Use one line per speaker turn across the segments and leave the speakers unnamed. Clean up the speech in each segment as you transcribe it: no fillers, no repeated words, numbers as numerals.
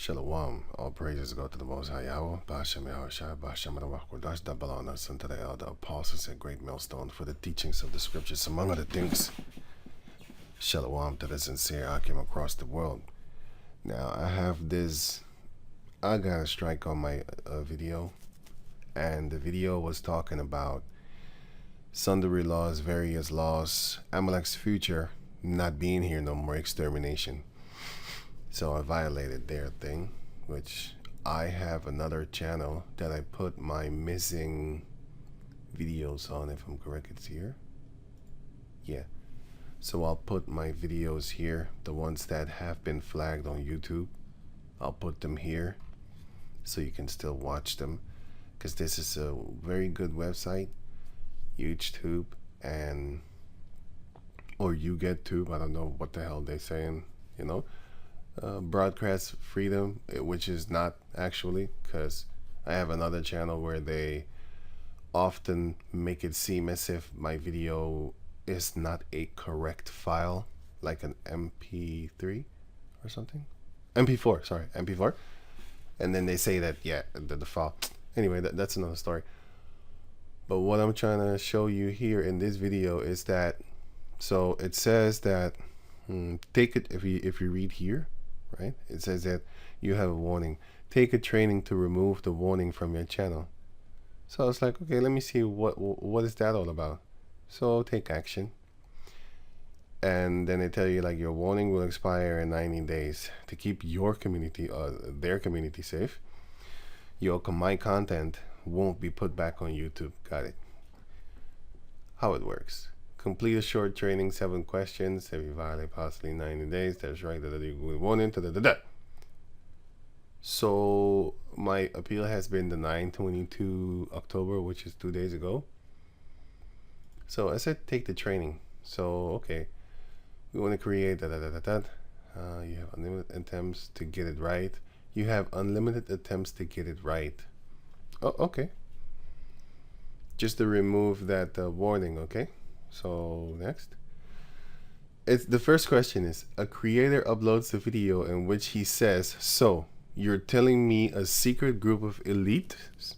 Shalom. All praises go to the Most High Yahweh. Ba'ashem Yahushua, Ba'ashem Adawakodash, that belong us unto the elder apostles and great millstone for the teachings of the scriptures, among other things. Shalom to the sincere Akim across the world. Now, I got a strike on my video, and the video was talking about sundry laws, various laws, Amalek's future, not being here no more, extermination. So I violated their thing, which I have another channel that I put my missing videos on, if I'm correct, it's here. Yeah. So I'll put my videos here, the ones that have been flagged on YouTube. I'll put them here so you can still watch them, because this is a very good website, YouTube, and or you get tube, I don't know what the hell they're saying, you know. Broadcast freedom, which is not actually, because I have another channel where they often make it seem as if my video is not a correct file, like an MP3 or something, MP4, sorry, MP4, and then they say that, yeah, the file, anyway, that's another story. But what I'm trying to show you here in this video is that, so it says that take it, if you read here, right, it says that you have a warning, take a training to remove the warning from your channel. So I was like, okay, let me see what is that all about. So take action, and then they tell you like your warning will expire in 90 days to keep your community, their community safe. My content won't be put back on YouTube. Got it. How it works: complete a short training, 7 questions. If you violate possibly 90 days, that's right. Warning. So my appeal has been the 9/22 October, which is 2 days ago. So I said take the training. So okay, we want to create you have unlimited attempts to get it right. You have unlimited attempts to get it right. Oh, okay. Just to remove that warning, okay? So next, it's the first question is: a creator uploads a video in which he says, "So you're telling me a secret group of elites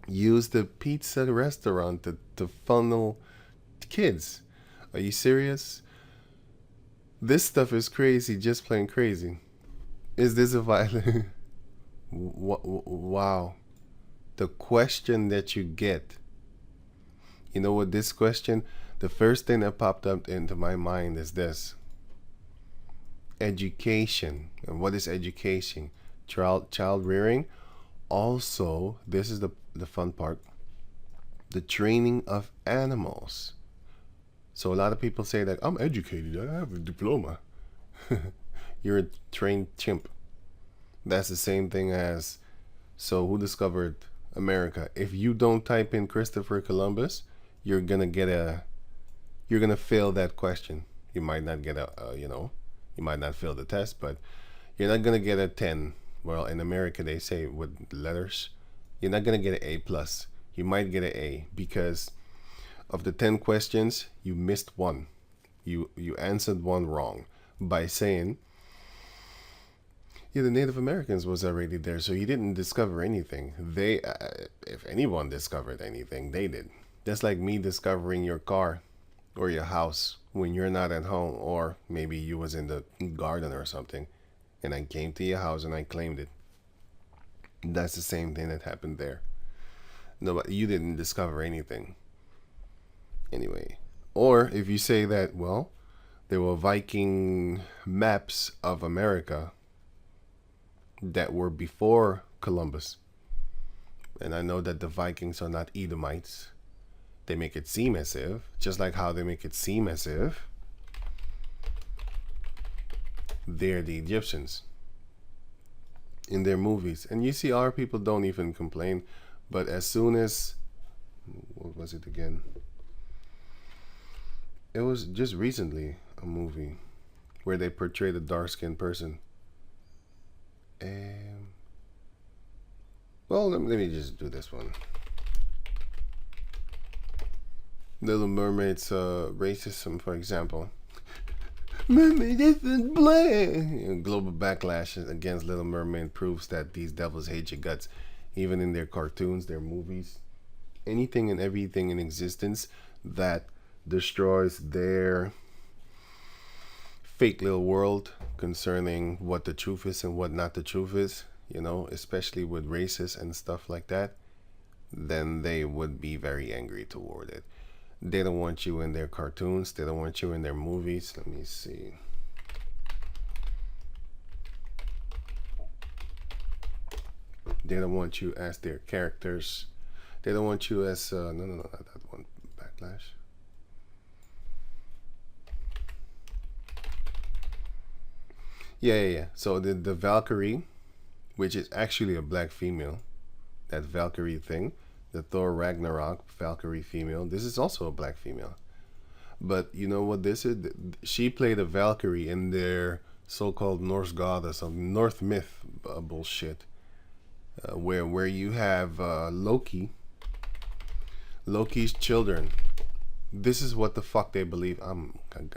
use the pizza restaurant to funnel kids? Are you serious? This stuff is crazy, just plain crazy. Is this a violent?" Wow, the question that you get. You know what, this question, the first thing that popped up into my mind is this: education. And what is education? Child rearing. Also, this is the fun part: the training of animals. So a lot of people say that I'm educated, I have a diploma. You're a trained chimp. That's the same thing as, so who discovered America? If you don't type in Christopher Columbus, you're gonna fail that question. You might not get you might not fail the test, but you're not gonna get a 10. Well, in America they say with letters, you're not gonna get an A plus. You might get an A because of the 10 questions, you missed one. You answered one wrong by saying, yeah, the Native Americans was already there, so you didn't discover anything. They, if anyone discovered anything, they did. That's like me discovering your car or your house when you're not at home, or maybe you was in the garden or something, and I came to your house and I claimed it. That's the same thing that happened there. No, but you didn't discover anything. Anyway, or if you say that, well, there were Viking maps of America that were before Columbus, and I know that the Vikings are not Edomites. They make it seem as if, just like how they make it seem as if they're the Egyptians in their movies. And you see our people don't even complain, but as soon as, what was it again? It was just recently a movie where they portrayed a dark-skinned person. And well, let me just do this one. Little Mermaid's racism, for example. Mermaid isn't black. Global backlash against Little Mermaid proves that these devils hate your guts, even in their cartoons, their movies, anything and everything in existence that destroys their fake little world concerning what the truth is and what not the truth is, you know, especially with racists and stuff like that, then they would be very angry toward it. They don't want you in their cartoons. They don't want you in their movies. Let me see. They don't want you as their characters. They don't want you as no, not that one. Backlash. Yeah. So the Valkyrie, which is actually a black female, that Valkyrie thing, the Thor Ragnarok Valkyrie female, this is also a black female. But you know what this is? She played a Valkyrie in their so-called Norse god or some North myth bullshit, where you have Loki's children. This is what the fuck they believe. I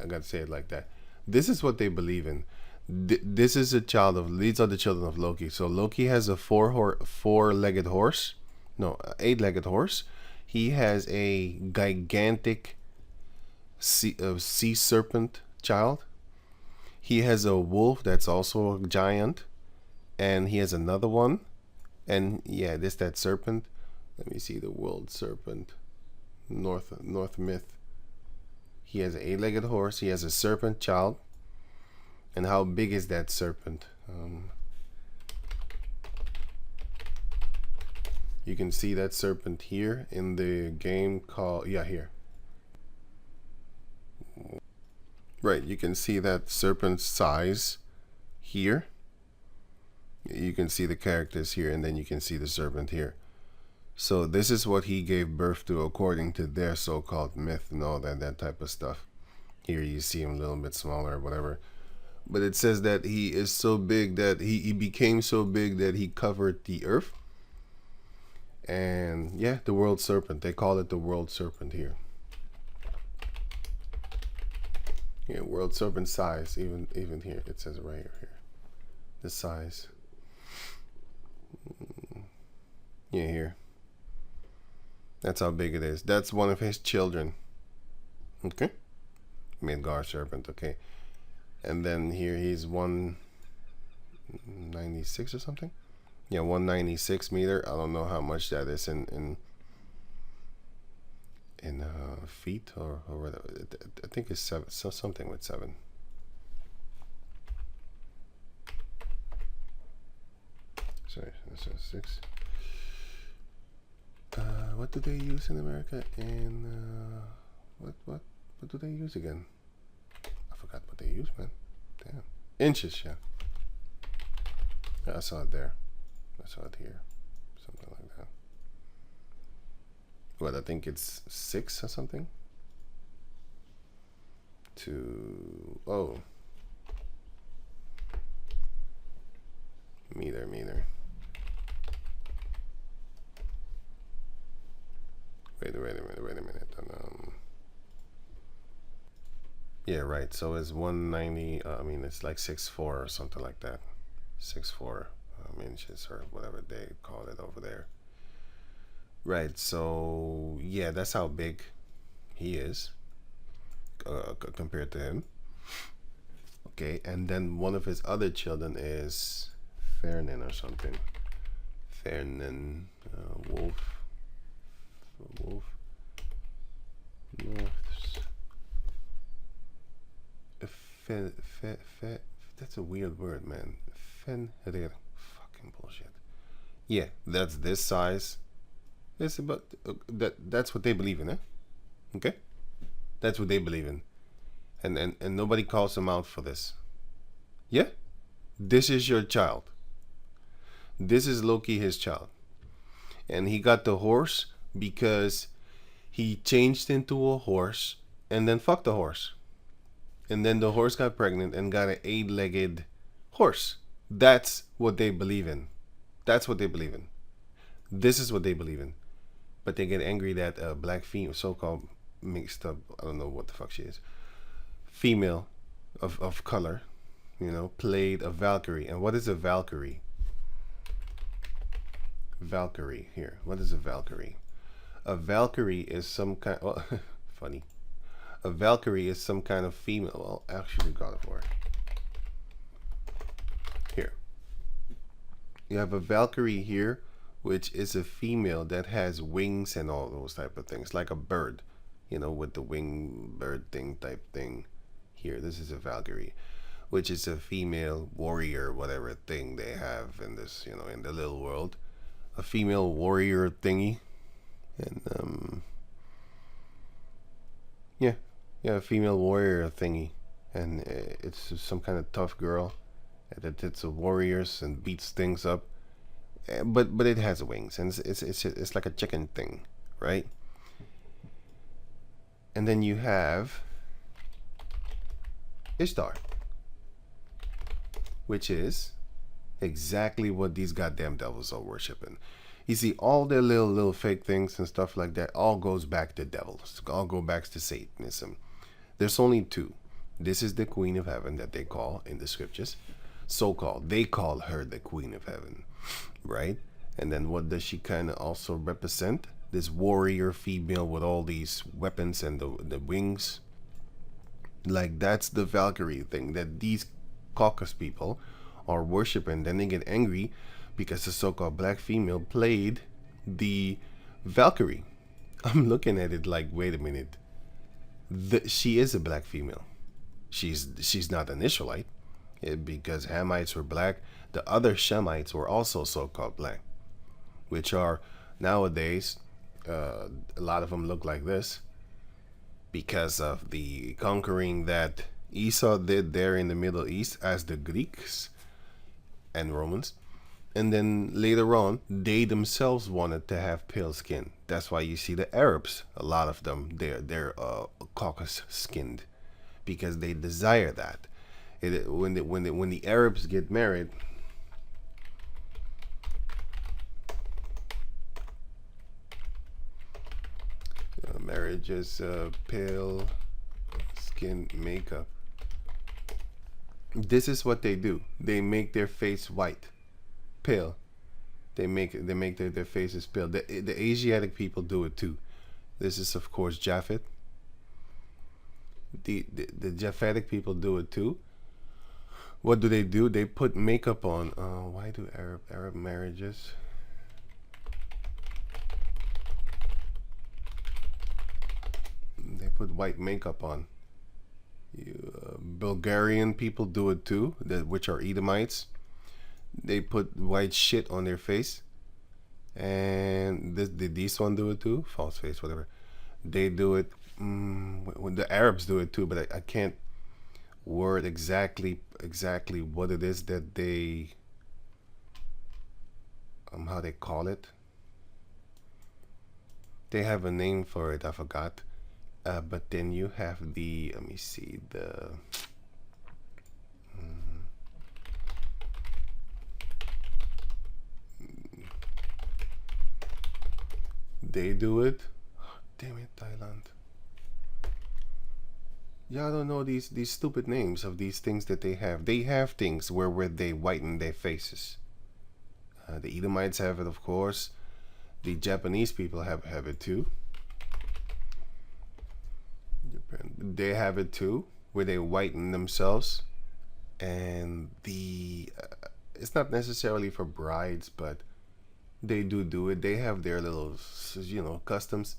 gotta say it like that. This is what they believe in. This is a child of. These are the children of Loki. So Loki has a four-legged horse. No, 8-legged horse. He has a gigantic sea serpent child. He has a wolf that's also a giant, and he has another one. And yeah, that serpent. Let me see the world serpent. North myth. He has an 8-legged horse. He has a serpent child. And how big is that serpent? You can see that serpent here in the game called, here. Right, you can see that serpent's size here. You can see the characters here, and then you can see the serpent here. So this is what he gave birth to according to their so-called myth and all that type of stuff. Here you see him a little bit smaller or whatever. But it says that he is so big that he became so big that he covered the earth. And yeah, the world serpent. They call it the world serpent here. Yeah, world serpent size. Even here, it says right here. The size. Yeah, here. That's how big it is. That's one of his children. Okay. Midgard serpent. Okay. And then here he's 196 or something. Yeah, 196 meter. I don't know how much that is in feet or whatever. I think it's 7. So something with 7. Sorry, this is 6. What do they use in America? And what do they use again? I forgot what they use, man. Damn. Inches, yeah. I saw it there. I saw it here. Something like that. What, I think it's 6 or something? Oh. Meter. Wait a minute. Yeah, right. So it's 190. It's like 6'4" or something like that. 6'4" inches or whatever they call it over there. Right. So yeah, that's how big he is compared to him. Okay, and then one of his other children is Fernan or something. Fernan, wolf. That's a weird word, man. Fenrir. Fucking bullshit. Yeah, that's this size. It's about that's what they believe in, eh? Okay? That's what they believe in. And nobody calls him out for this. Yeah? This is your child. This is Loki, his child. And he got the horse because he changed into a horse and then fucked the horse. And then the horse got pregnant and got an 8-legged horse. That's what they believe in. That's what they believe in. This is what they believe in. But they get angry that a black female, so-called mixed up, I don't know what the fuck she is, female, of color, you know, played a valkyrie. And what is a valkyrie? Valkyrie here. What is a valkyrie? A valkyrie is some kind. Well, funny. A valkyrie is some kind of female. Well, actually, God of War. Here, you have a valkyrie here, which is a female that has wings and all those type of things, like a bird, you know, with the wing bird thing type thing. Here, this is a valkyrie, which is a female warrior, whatever thing they have in this, you know, in the little world, a female warrior thingy, and yeah, a female warrior thingy, and it's some kind of tough girl that it's a warriors and beats things up, but it has wings, and it's like a chicken thing, right? And then you have Ishtar, which is exactly what these goddamn devils are worshiping. You see, all their little fake things and stuff like that all goes back to devils, all go back to Satanism. There's only two. This is the Queen of Heaven that they call in the scriptures, so-called. They call her the Queen of Heaven, right? And then what does she kind of also represent? This warrior female with all these weapons and the wings. Like, that's the Valkyrie thing that these caucus people are worshiping. Then they get angry because the so-called black female played the Valkyrie. I'm looking at it like, wait a minute. She is a black female. She's not an Israelite. Because Hamites were black. The other Shemites were also so-called black, which are nowadays, a lot of them look like this because of the conquering that Esau did there in the Middle East as the Greeks and Romans. And then later on, they themselves wanted to have pale skin. That's why you see the Arabs, a lot of them, they're caucus skinned because they desire that. When the Arabs get married, marriage is pale skin makeup. This is what they do. They make their face white, pale. They make their faces pale. The Asiatic people do it too. This is of course Japhet. The Japhetic people do it too. What do? They put makeup on. Why do Arab marriages? They put white makeup on. Bulgarian people do it too, which are Edomites. They put white shit on their face. And did these one do it too? False face, whatever. They do it. When the Arabs do it too, but I can't word exactly what it is that they how they call it. They have a name for it, I forgot. But then you have the, let me see, the they do it. Oh, damn it, Thailand. Y'all don't know these stupid names of these things that they have. They have things where they whiten their faces. The Edomites have it, of course. The Japanese people have it too. They have it too, where they whiten themselves. And it's not necessarily for brides, but they do it. They have their little, customs.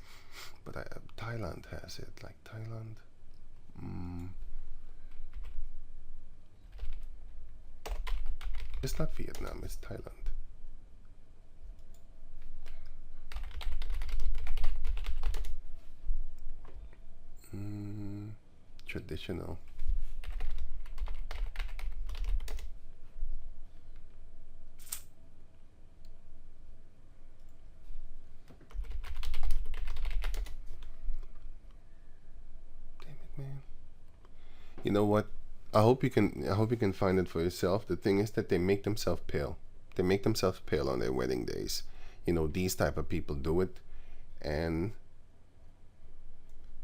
But Thailand has it, like Thailand. It's not Vietnam, it's Thailand. Traditional. Damn it, man. You know what? I hope you can find it for yourself. The thing is that they make themselves pale. They make themselves pale on their wedding days. These type of people do it, and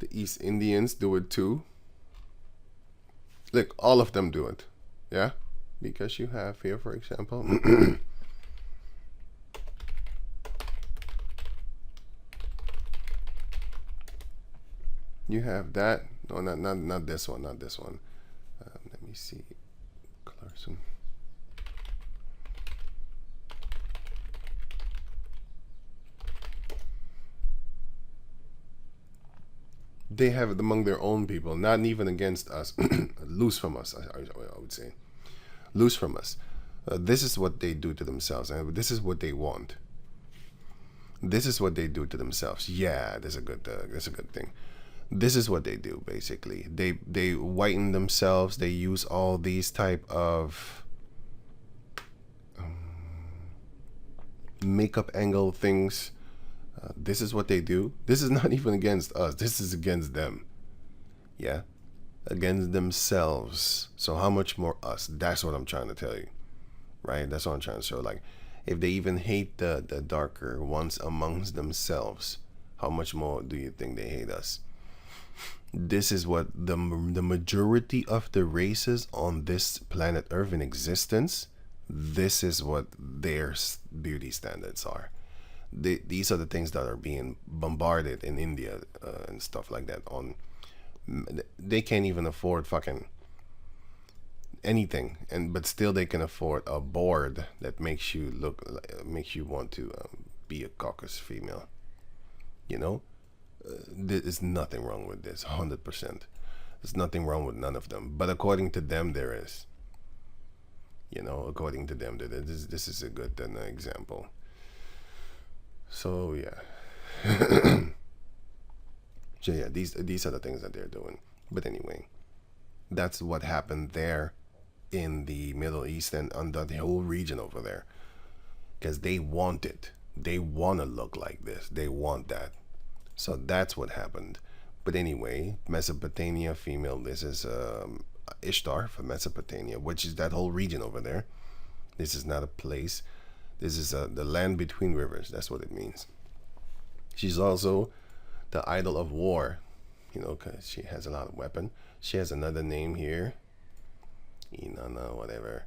the East Indians do it too. Look, all of them do it. Yeah? Because you have here, for example, you have that. No, not this one, not this one. Let me see. Clarkson. They have it among their own people, not even against us. Loose from us, I would say. Loose from us. This is what they do to themselves, and this is what they want. This is what they do to themselves. Yeah, that's a good thing. This is what they do basically. They whiten themselves. They use all these type of makeup angle things. This is what they do. This is not even against us. This is against them. Yeah, against themselves. So how much more us? That's what I'm trying to tell you, right? That's what I'm trying to show. Like, if they even hate the darker ones amongst themselves, how much more do you think they hate us? This is what the majority of the races on this planet Earth in existence, this is what their beauty standards are. These are the things that are being bombarded in India and stuff like that. They can't even afford fucking anything, but still they can afford a board that makes you want to be a caucus female. You know, there's nothing wrong with this. 100%. There's nothing wrong with none of them. But according to them, there is. You know, according to them, this is a good example. So yeah. So yeah, these are the things that they're doing. But anyway, that's what happened there in the Middle East and under the whole region over there, because they want it. They want to look like this. They want that. So that's what happened. But anyway, Mesopotamia female. This is Ishtar for Mesopotamia, which is that whole region over there. This is not a place. This is the land between rivers. That's what it means. She's also the idol of war, you know, because she has a lot of weapon. She has another name here. Inanna, whatever.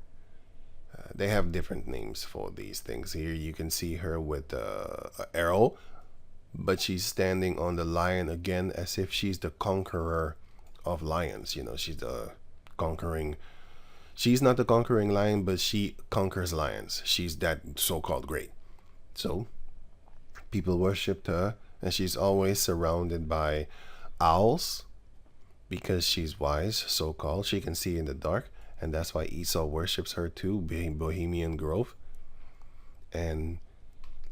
They have different names for these things. Here you can see her with an arrow, but she's standing on the lion again as if she's the conqueror of lions. You know, she's the conquering. She's not the conquering lion, but she conquers lions. She's that so-called great. So people worshipped her, and she's always surrounded by owls because she's wise, so-called. She can see in the dark, and that's why Esau worships her too, being Bohemian Grove. And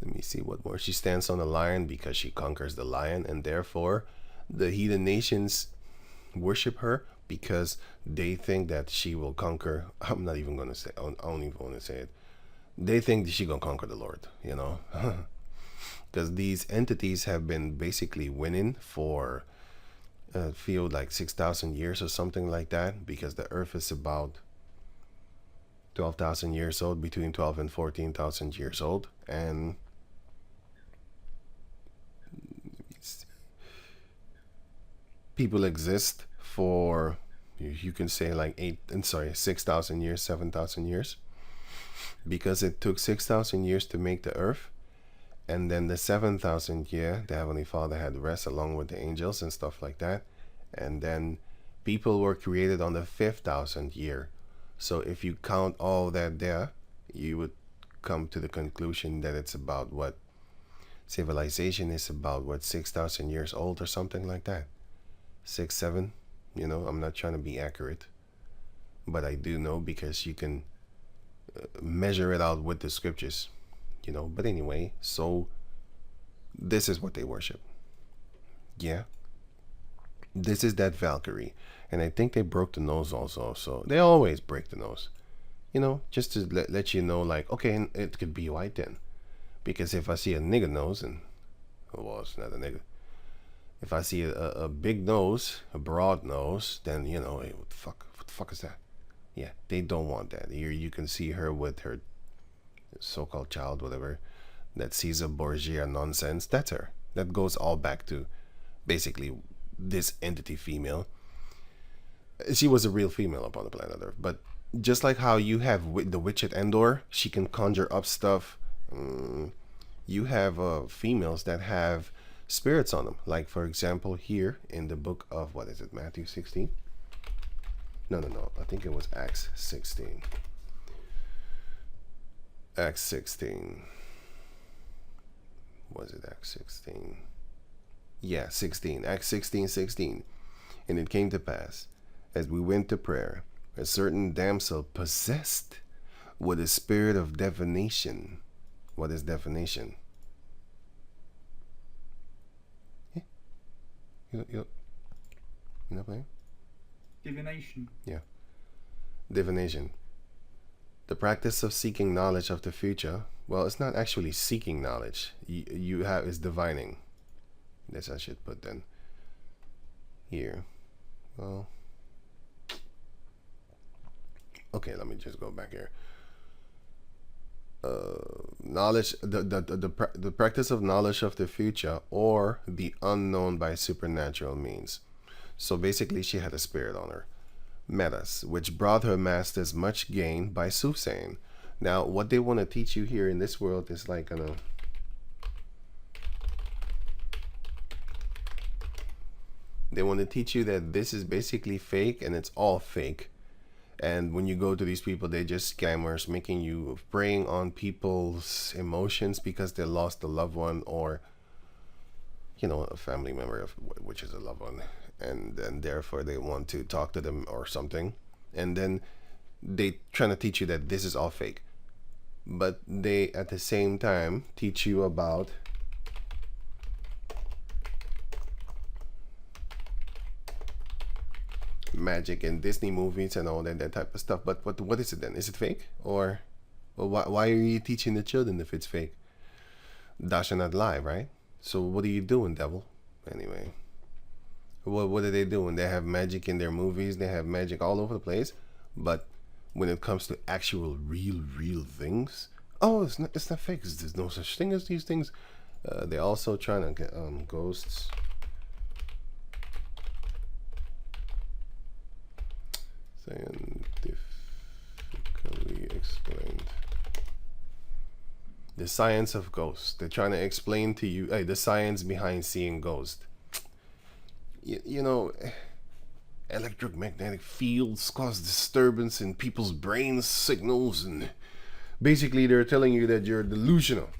let me see what more. She stands on the lion because she conquers the lion, and therefore the heathen nations worship her because they think that she will conquer. I'm not even going to say, I don't even want to say it. They think that she's going to conquer the Lord, you know. Because these entities have been basically winning for feel like 6,000 years or something like that, because the earth is about 12,000 years old, between 12 and 14,000 years old. And people exist for, you can say like 6,000 years, 7,000 years, because it took 6,000 years to make the earth. And then the 7,000th year, the Heavenly Father had rest along with the angels and stuff like that. And then people were created on the 5,000th year. So if you count all that there, you would come to the conclusion that it's about what civilization is about, what 6,000 years old or something like that. 6, 7, you know, I'm not trying to be accurate, but I do know because you can measure it out with the scriptures. You know, but anyway, so this is what they worship. Yeah. This is that Valkyrie. And I think they broke the nose also. So they always break the nose. You know, just to let you know, like, okay, it could be white then. Because if I see a nigger nose, and, well, it's not a nigger. If I see a big nose, a broad nose, then, you know, hey, what the fuck is that? Yeah, they don't want that. Here you can see her with her so-called child, whatever, that Caesar Borgia nonsense. That's her. That goes all back to basically this entity female. She was a real female upon the planet Earth. But just like how you have the witch at Endor, she can conjure up stuff. You have females that have spirits on them. Like, for example, here in the book of, what is it, Matthew 16? No. I think it was Acts 16. Acts 16. Was it Acts 16? Yeah, 16. Acts 16:16. And it came to pass, as we went to prayer, a certain damsel possessed with a spirit of divination. What is divination? You know playing?
Divination.
Yeah. Divination. The practice of seeking knowledge of the future. Well, it's not actually seeking knowledge. You have is divining. This I should put then. Here. Well. Okay, let me just go back here. Knowledge, the practice of knowledge of the future or the unknown by supernatural means. So basically, she had a spirit on her, Metas, which brought her masters much gain by soothsaying. Now, what they want to teach you here in this world is like they want to teach you that this is basically fake and it's all fake. And when you go to these people, they're just scammers, making you preying on people's emotions because they lost a loved one or, you know, a family member of which is a loved one, and therefore they want to talk to them or something, and then they trying to teach you that this is all fake, but they at the same time teach you about magic and Disney movies and all that type of stuff. But what is it then? Is it fake? Or why are you teaching the children if it's fake? Thou shalt not lie, right? So what are you doing, devil? Anyway, what are they doing? They have magic in their movies. They have magic all over the place. But when it comes to actual real things, oh, it's not fake. There's no such thing as these things. They're also trying to get ghosts. Scientifically explained. The science of ghosts. They're trying to explain to you the science behind seeing ghosts. You know, electromagnetic fields cause disturbance in people's brain signals, and basically they're telling you that you're delusional.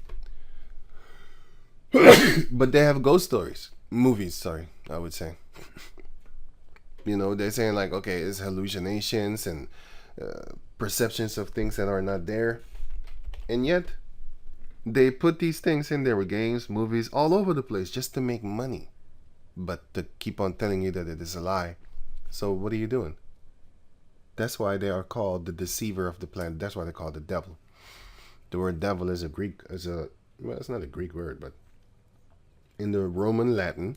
But they have ghost stories. Movies, sorry, I would say. You know, they're saying like, okay, it's hallucinations and perceptions of things that are not there. And yet, they put these things in there with games, movies, all over the place just to make money. But to keep on telling you that it is a lie. So what are you doing? That's why they are called the deceiver of the planet. That's why they're called the devil. The word devil is well, it's not a Greek word, but in the Roman Latin,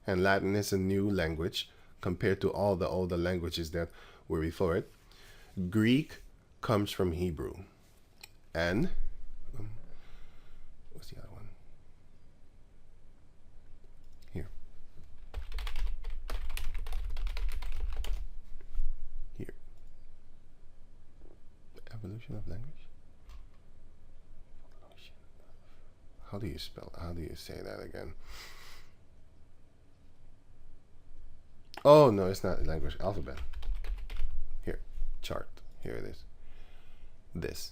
and Latin is a new language, compared to all the older languages that were before it. Greek comes from Hebrew. And what's the other one? Here. Evolution of language? How do you say that again? Oh, no, it's not language. Alphabet. Here. Chart. Here it is. This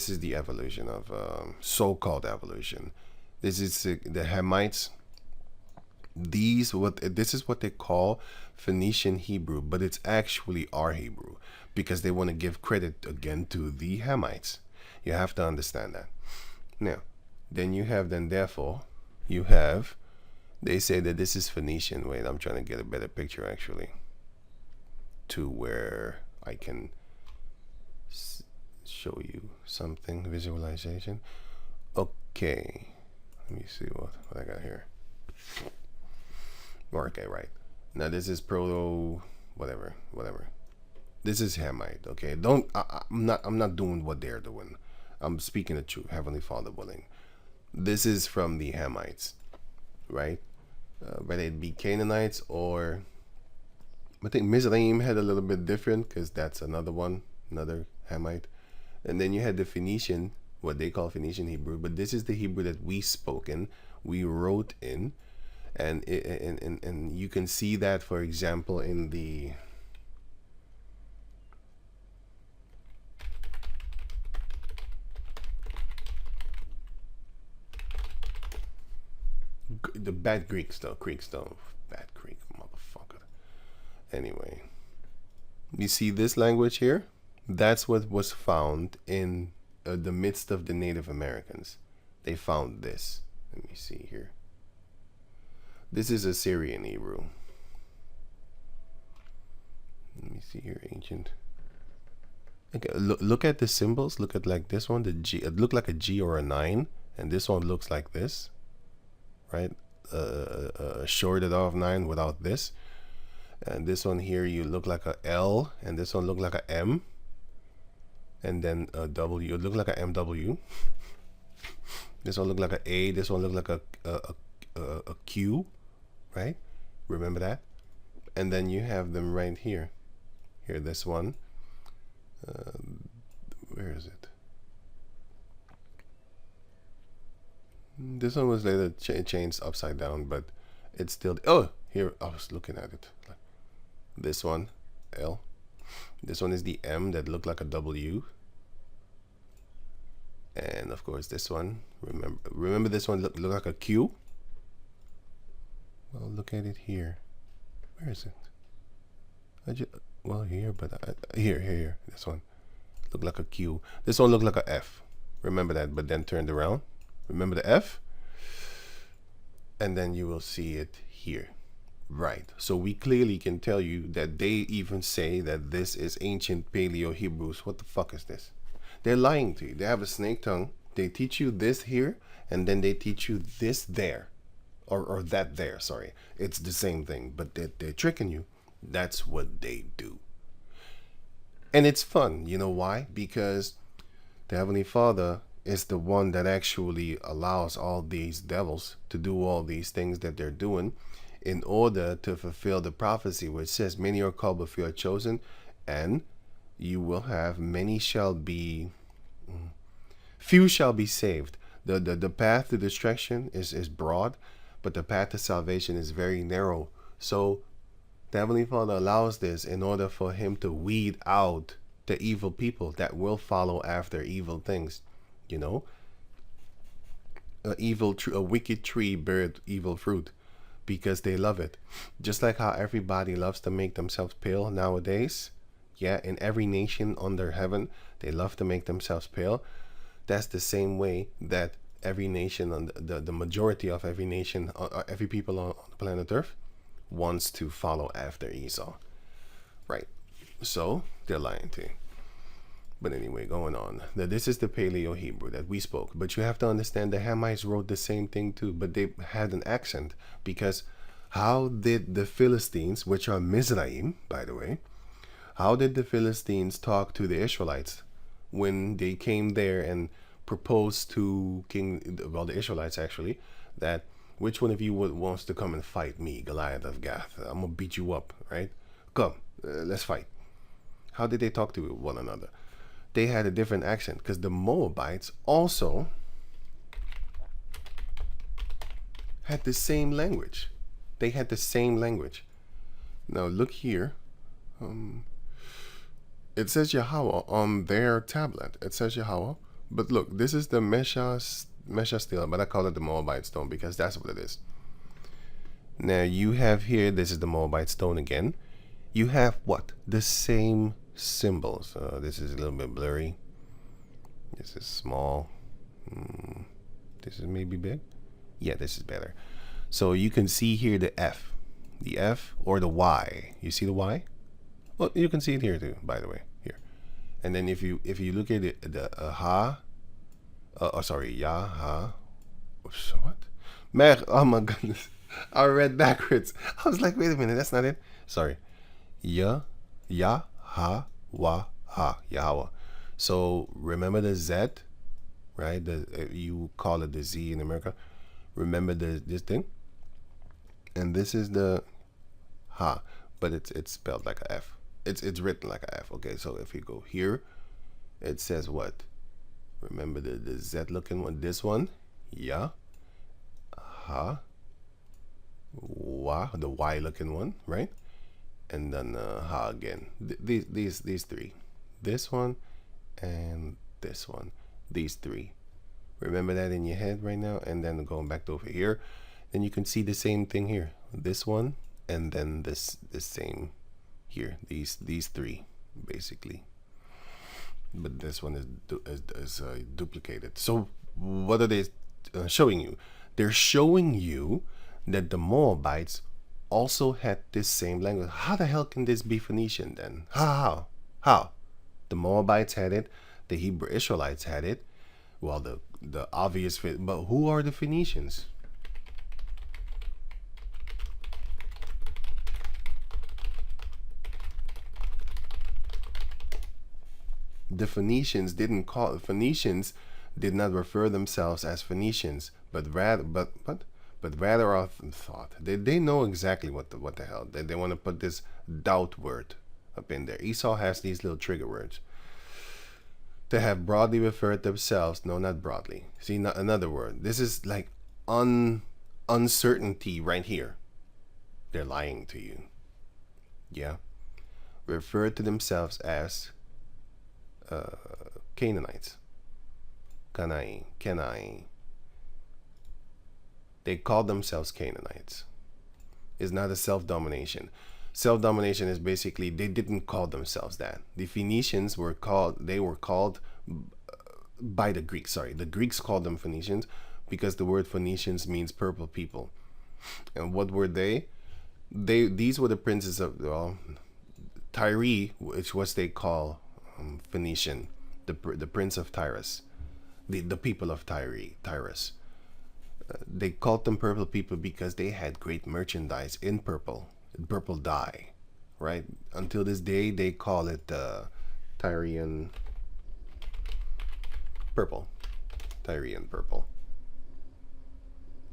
is the evolution of so-called evolution. This is the Hamites. This is what they call Phoenician Hebrew, but it's actually our Hebrew because they want to give credit again to the Hamites. You have to understand that. Now, they say that this is Phoenician. Wait, I'm trying to get a better picture actually, to where I can show you something. Visualization. Okay, let me see what I got here. Okay, right. Now this is proto whatever. This is Hamite. Okay, I'm not doing what they're doing. I'm speaking the truth. Heavenly Father willing. This is from the Hamites, right? Whether it be Canaanites or I think Mizraim had a little bit different because that's another one, another Hamite. And then you had the Phoenician, what they call Phoenician Hebrew, but this is the Hebrew that we spoke in, we wrote in, and you can see that, for example, in the bad Greeks though, bad Greek motherfucker. Anyway, you see this language here? That's what was found in the midst of the Native Americans. They found this. Let me see here. This is Assyrian Hebrew. Let me see here, ancient. Okay, look at the symbols. Look at like this one, the G. It looked like a G or a 9, and this one looks like this, right? Shorted off 9 without this. And this one here, you look like a L, and this one look like a M. And then a W, it look like a MW. This one look like a A. This one look like a Q, right? Remember that? And then you have them right here. Here, this one. Where is it? This one was later changed upside down, but it's still. Oh, here I was looking at it. This one, L. This one is the M that looked like a W. And of course this one, remember this one look like a Q? Well, look at it here. Where is it? Well, here, but here. This one look like a Q. This one looked like a F. Remember that, but then turned around. Remember the F? And then you will see it here. Right. So we clearly can tell you that they even say that this is ancient Paleo Hebrews. What the fuck is this? They're lying to you. They have a snake tongue. They teach you this here, and then they teach you this there. Or that there, sorry. It's the same thing, but they're tricking you. That's what they do. And it's fun. You know why? Because the Heavenly Father is the one that actually allows all these devils to do all these things that they're doing in order to fulfill the prophecy which says, many are called but few are chosen, and you will have many shall be, few shall be saved. The path to destruction is broad, but the path to salvation is very narrow. So the Heavenly Father allows this in order for him to weed out the evil people that will follow after evil things. You know, a wicked tree beareth evil fruit because they love it. Just like how everybody loves to make themselves pale nowadays. Yeah, in every nation under heaven, they love to make themselves pale. That's the same way that every nation, on the majority of every nation, every people on planet Earth wants to follow after Esau. Right. So they're lying to you. But anyway, going on. Now, this is the Paleo Hebrew that we spoke. But you have to understand the Hamites wrote the same thing too, but they had an accent. Because how did the Philistines, which are Mizraim, by the way, how did the Philistines talk to the Israelites when they came there and proposed to the Israelites actually, that which one of you wants to come and fight me, Goliath of Gath? I'm going to beat you up, right? Come, let's fight. How did they talk to one another? They had a different accent because the Moabites also had the same language. They had the same language. Now look here. It says Yahweh on their tablet. It says Yahweh. But look, this is the Mesha stele, but I call it the Moabite stone because that's what it is. Now you have here, this is the Moabite stone again. You have what? The same symbols. This is a little bit blurry. This is small. This is maybe big. Yeah, this is better. So you can see here the F or the Y. You see the Y? Well, you can see it here too, by the way, here. And then if you look at it, the Yah, Ha. What? Mer, oh my goodness. I read backwards. I was like, wait a minute, that's not it. Sorry. Yah, Ha, Wa, Ha, Yahweh. So remember the Z, right? You call it the Z in America. Remember this thing? And this is the Ha. but it's spelled like a F. It's written like a F. Okay, so if you go here, it says what? Remember the Z looking one? This one? Yeah. Ha. Wa, the Y looking one, right? And then ha again. These three. This one and this one. These three. Remember that in your head right now, and then going back to over here, then you can see the same thing here. This one, and then this same here. These three, basically. But this one is duplicated. So what are they showing you? They're showing you that the Moabites also had this same language. How the hell can this be Phoenician then? How? The Moabites had it. The Hebrew Israelites had it. Well, the obvious fit, but who are the Phoenicians? The Phoenicians did not refer themselves as Phoenicians, but rather often thought they know exactly what the hell they want to put this doubt word up in there. Esau has these little trigger words. To have broadly referred themselves, no, not broadly. See, not another word. This is like uncertainty right here. They're lying to you. Yeah, refer to themselves as Canaanites. Kenai. They call themselves Canaanites. It's not a self-domination. Self-domination is basically they didn't call themselves that. The Phoenicians were called by the Greeks. Sorry, the Greeks called them Phoenicians because the word Phoenicians means purple people. And what were they? These were the princes of Tyre, which was they call Phoenician, the prince of Tyrus, the people of Tyrus. They called them purple people because they had great merchandise in purple dye, right? Until this day, they call it Tyrian purple.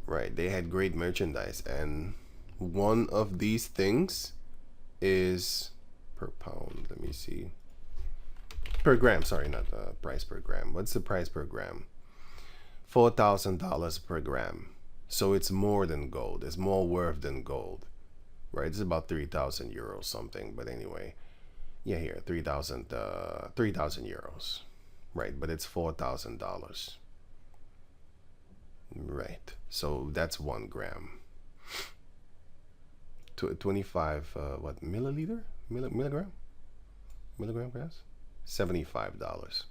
Right? They had great merchandise, and one of these things is per pound. Let me see. Per gram. Sorry, not price per gram. What's the price per gram? $4,000 per gram. So it's more than gold. It's more worth than gold. Right, it's about 3,000 euros something, but anyway, yeah, here 3,000 euros, right? But it's $4,000, right? So that's 1 gram. 25 what milliliter milligram gas? $75.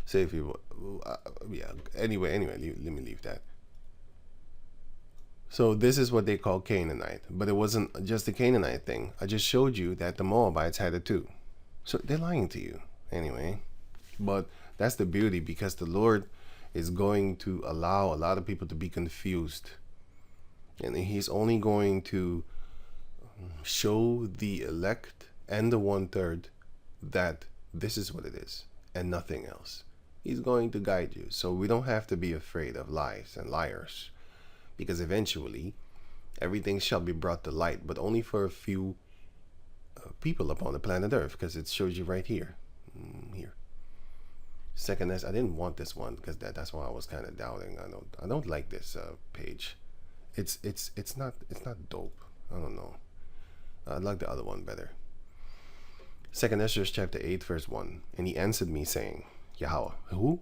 So if you yeah, anyway, let me leave that. So this is what they call Canaanite, but it wasn't just the Canaanite thing. I just showed you that the Moabites had it too. So they're lying to you anyway. But that's the beauty, because the Lord is going to allow a lot of people to be confused. And he's only going to show the elect and the 1/3 that this is what it is and nothing else. He's going to guide you. So we don't have to be afraid of lies and liars. Because eventually, everything shall be brought to light, but only for a few people upon the planet Earth, because it shows you right here. Here. Second S, I didn't want this one because that's why I was kind of doubting. I don't like this page. It's not dope. I don't know. I like the other one better. 2 Ezra chapter 8 verse 1. And he answered me saying, Yahweh, who?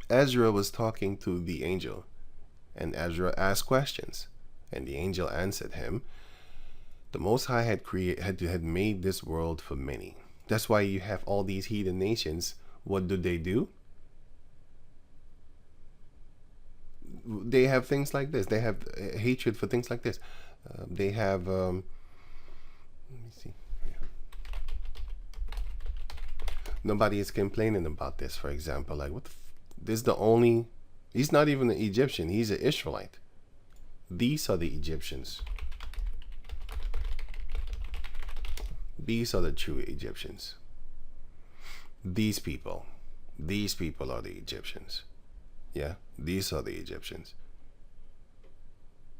Ezra was talking to the angel. And Ezra asked questions, and the angel answered him, the Most High had made this world for many. That's why you have all these heathen nations. What do? They have things like this. They have hatred for things like this. They have, let me see. Nobody is complaining about this, for example. Like, this is the only... He's not even an Egyptian. He's an Israelite. These are the Egyptians. These are the true Egyptians. These people are the Egyptians. Yeah, these are the Egyptians.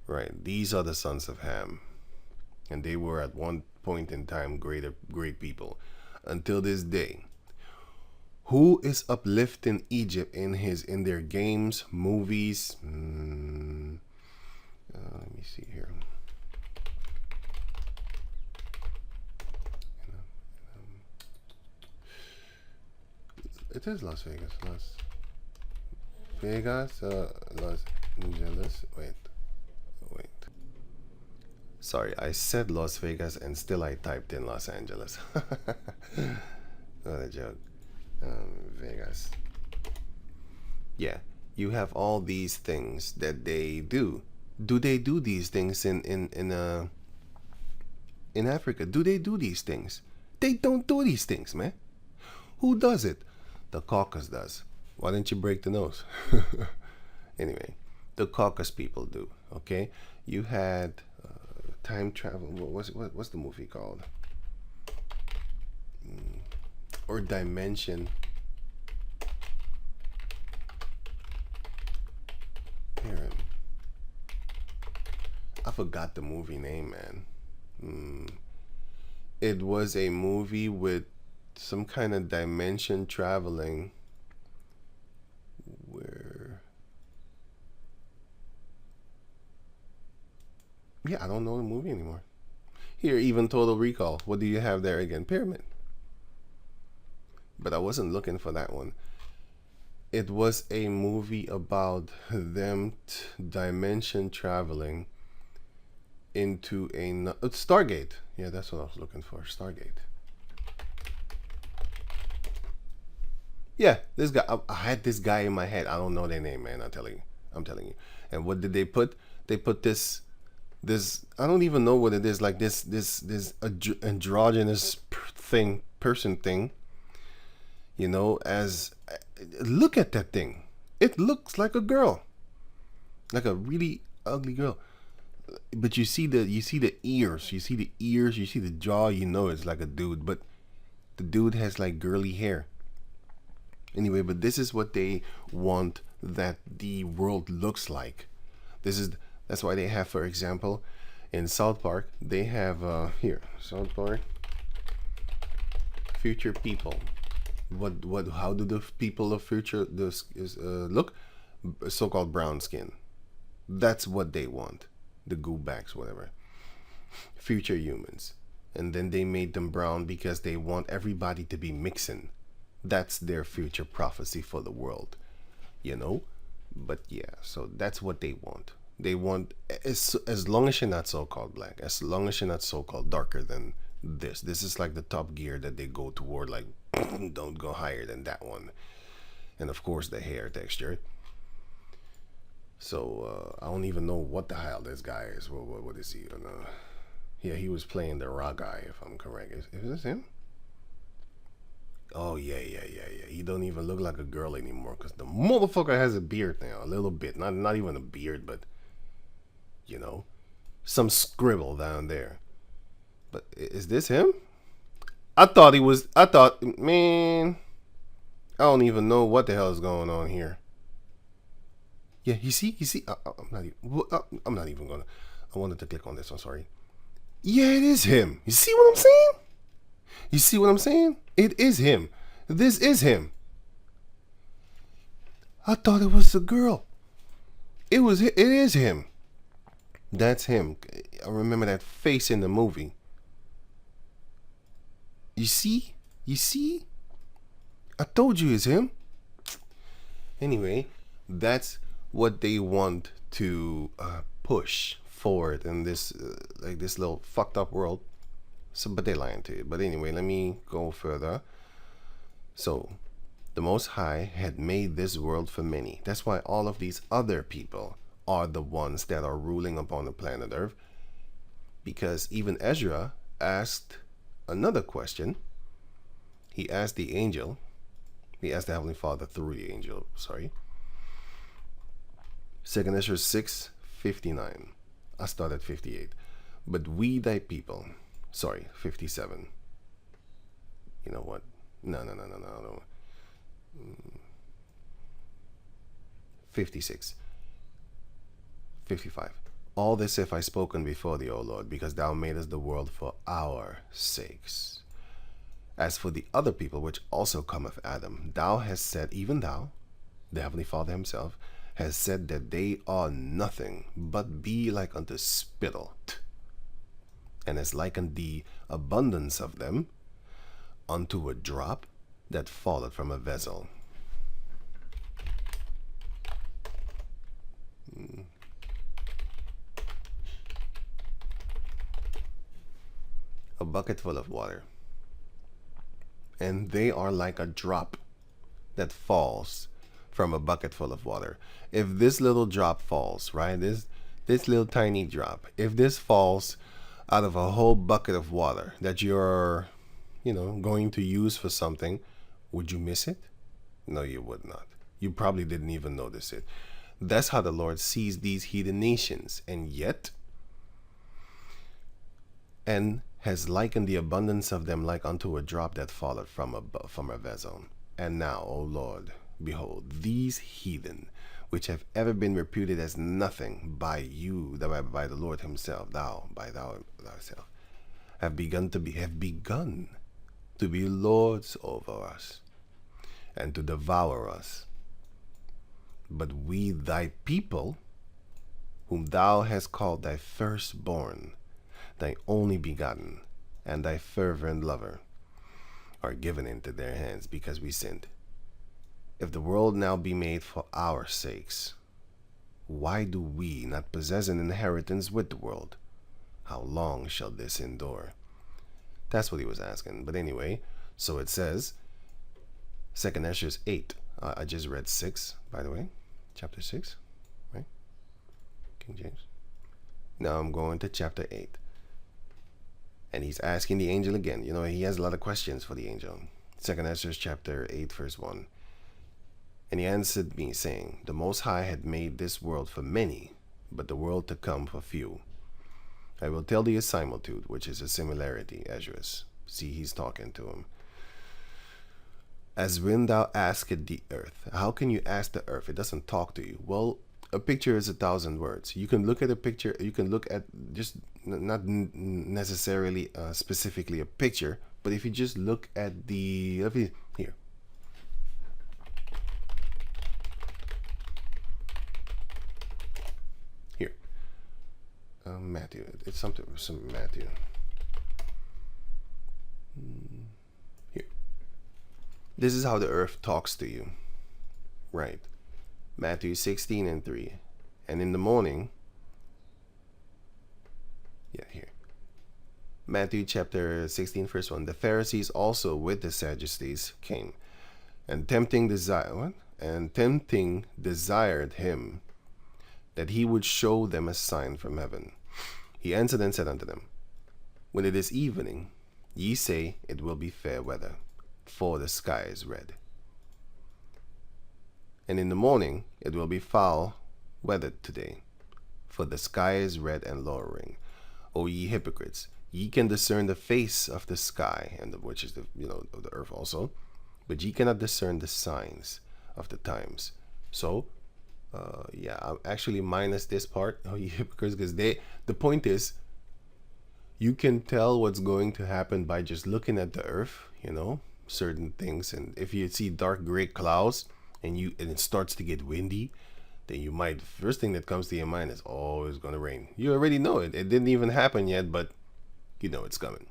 Right, these are the sons of Ham. and they were at one point in time great people. Until this day, who is uplifting Egypt in their games, movies? Let me see here. It is Las Vegas. Las Angeles. Wait. Sorry, I said Las Vegas and still I typed in Los Angeles. What a joke. Vegas. Yeah, you have all these things that they do. Do they do these things in Africa? Do they do these things? They don't do these things, man. Who does it? The caucus does. Why didn't you break the nose? Anyway, the caucus people do. Okay, you had time travel. What's the movie called? Or dimension. Here, I forgot the movie name, man. It was a movie with some kind of dimension traveling where, yeah, I don't know the movie anymore. Here, even Total Recall. What do you have there again? Pyramid. But I wasn't looking for that one. It was a movie about them dimension traveling into a Stargate. Yeah, that's what I was looking for. Stargate. Yeah, this guy. I had this guy in my head. I don't know their name, man. I'm telling you. And what did they put? They put this. I don't even know what it is. Like this androgynous person thing. You know, as look at that thing. It looks like a girl, like a really ugly girl. But you see the ears, you see the jaw. You know it's like a dude, but the dude has like girly hair. Anyway, but this is what they want that the world looks like. That's why they have, for example, in South Park, they have here South Park future people. How do the people of future look? So-called brown skin. That's what they want. The goobacks, whatever. Future humans. And then they made them brown because they want everybody to be mixing. That's their future prophecy for the world. You know? But yeah, so that's what they want. They want, as long as you're not so-called black, as long as you're not so-called darker than this is like the top gear that they go toward, like don't go higher than that one. And of course the hair texture. So I don't even know what the hell this guy is. What is he? Yeah, he was playing the raw guy, if I'm correct. Is this him? Oh yeah. He don't even look like a girl anymore because the motherfucker has a beard now, a little bit. Not even a beard, but you know, some scribble down there. But is this him? I thought, man, I don't even know what the hell is going on here. Yeah, you see, I'm not even gonna, I wanted to click on this, I'm sorry. Yeah, it is him. You see what I'm saying? It is him. This is him. I thought it was the girl. It is him. That's him. I remember that face in the movie. You see? I told you it's him. Anyway, that's what they want to push forward in this like this little fucked up world. So, but they're lying to it. But anyway, let me go further. So, the Most High had made this world for many. That's why all of these other people are the ones that are ruling upon the planet Earth. Because even Ezra asked another question. He asked the angel. He asked the Heavenly Father through the angel. Sorry. 2nd Ezra 6:59. I started at 58. But we thy people. Sorry, 57. You know what? No. 56. 55. All this have I spoken before thee, O Lord, because thou madest the world for our sakes. As for the other people which also come of Adam, thou hast said, even thou, the Heavenly Father himself, has said that they are nothing, but be like unto spittle, and has likened the abundance of them unto a drop that falleth from a vessel. A bucket full of water, and they are like a drop that falls from a bucket full of water. If this little drop falls, right, this little tiny drop, if this falls out of a whole bucket of water that you're, going to use for something, would you miss it? No, you would not. You probably didn't even notice it. That's how the Lord sees these heathen nations, and has likened the abundance of them like unto a drop that falleth from a vessel. And now, O Lord, behold, these heathen, which have ever been reputed as nothing by you, by the Lord himself, thyself, have begun to be lords over us, and to devour us. But we, thy people, whom thou hast called thy firstborn, thy only begotten, and thy fervent lover, are given into their hands because we sinned. If the world now be made for our sakes, why do we not possess an inheritance with the world? How long shall this endure? That's what he was asking. But anyway, so it says, 2nd Ezra 8. I just read 6, by the way. Chapter 6, right? King James. Now I'm going to chapter 8. And he's asking the angel again. He has a lot of questions for the angel. 2nd Ezra chapter 8, verse 1. And he answered me, saying, the Most High had made this world for many, but the world to come for few. I will tell thee a similitude, which is a similarity, Ezra. See, he's talking to him. As when thou askest the earth. How can you ask the earth? It doesn't talk to you. Well, a picture is 1,000 words. You can look at a picture. You can look at just not necessarily specifically a picture, but if you just look at here. Here. Matthew. It's some Matthew. Here. This is how the earth talks to you. Right. Matthew 16 and 3. And in the morning, here. Matthew chapter 16, verse 1. The Pharisees also with the Sadducees came, and tempting desired him that he would show them a sign from heaven. He answered and said unto them, when it is evening, ye say it will be fair weather, for the sky is red. And in the morning it will be foul weather today, for the sky is red and lowering. O ye hypocrites, ye can discern the face of the sky, and which is of the earth also, but ye cannot discern the signs of the times. So, I'm actually minus this part, oh ye hypocrites, because the point is, you can tell what's going to happen by just looking at the earth, certain things. And if you see dark gray clouds and it starts to get windy, then you might, first thing that comes to your mind is, oh, it's going to rain. You already know it. It didn't even happen yet, but it's coming.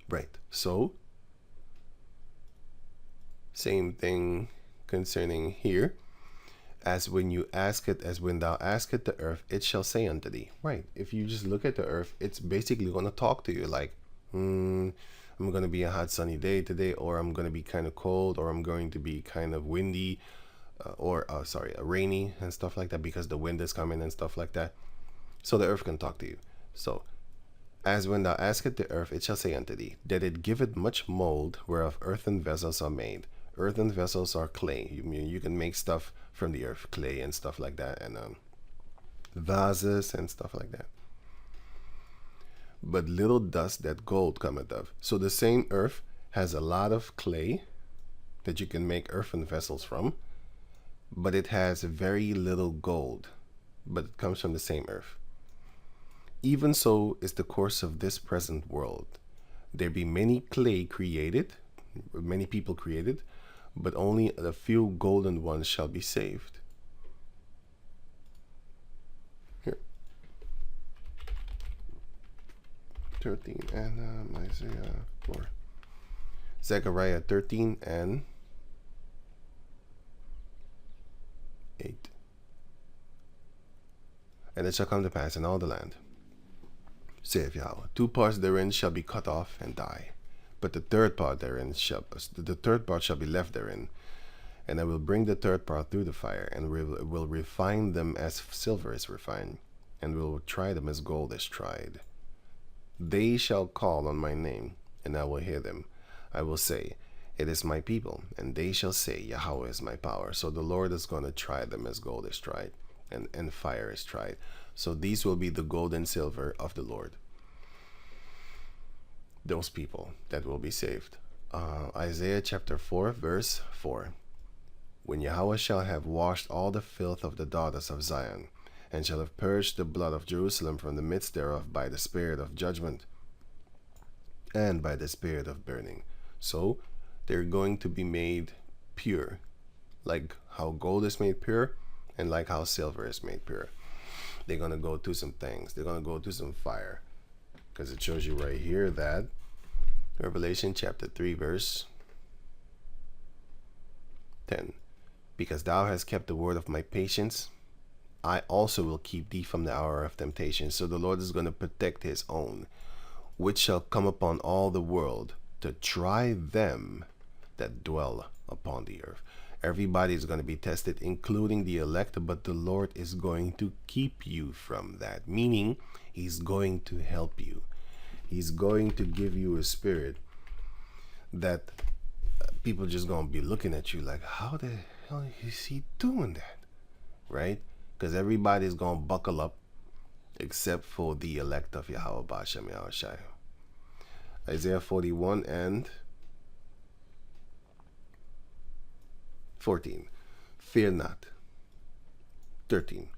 Right. So, same thing concerning here. As when thou askest the earth, it shall say unto thee. Right. If you just look at the earth, it's basically going to talk to you like, I'm going to be a hot sunny day today, or I'm going to be kind of cold, or I'm going to be kind of windy, rainy and stuff like that, because the wind is coming and stuff like that. So the earth can talk to you. So, as when thou askest the earth, it shall say unto thee, that it giveth much mold, whereof earthen vessels are made. Earthen vessels are clay. You can make stuff from the earth, clay and stuff like that, and vases and stuff like that. But little dust that gold cometh of. So the same earth has a lot of clay that you can make earthen vessels from, but it has very little gold, but it comes from the same earth. Even so is the course of this present world. There be many clay created, many people created, but only a few golden ones shall be saved. Here. 13 and Isaiah 4. Zechariah 13 and 8. And it shall come to pass in all the land, saith Yahweh, 2 parts therein shall be cut off and die, but the third part shall be left therein. And I will bring the third part through the fire, and will refine them as silver is refined, and will try them as gold is tried. They shall call on my name, and I will hear them. I will say, it is my people, and they shall say, Yahweh is my power. So the Lord is going to try them as gold is tried, and fire is tried. So these will be the gold and silver of the Lord. Those people that will be saved. Isaiah chapter 4, verse 4. When Yahweh shall have washed all the filth of the daughters of Zion, and shall have purged the blood of Jerusalem from the midst thereof by the spirit of judgment and by the spirit of burning. So they're going to be made pure, like how gold is made pure and like how silver is made pure. They're going to go through some things. They're going to go through some fire, because it shows you right here that Revelation chapter 3 verse 10. Because thou hast kept the word of my patience, I also will keep thee from the hour of temptation. So the Lord is going to protect his own, which shall come upon all the world, to try them that dwell upon the earth. Everybody is going to be tested, including the elect, but the Lord is going to keep you from that, meaning he's going to help you. He's going to give you a spirit that people just going to be looking at you like, how the hell is he doing that? Right? Because everybody's going to buckle up except for the elect of Yahweh Ba'ashem Yahushai. Isaiah 41 and 14. Fear not. 13.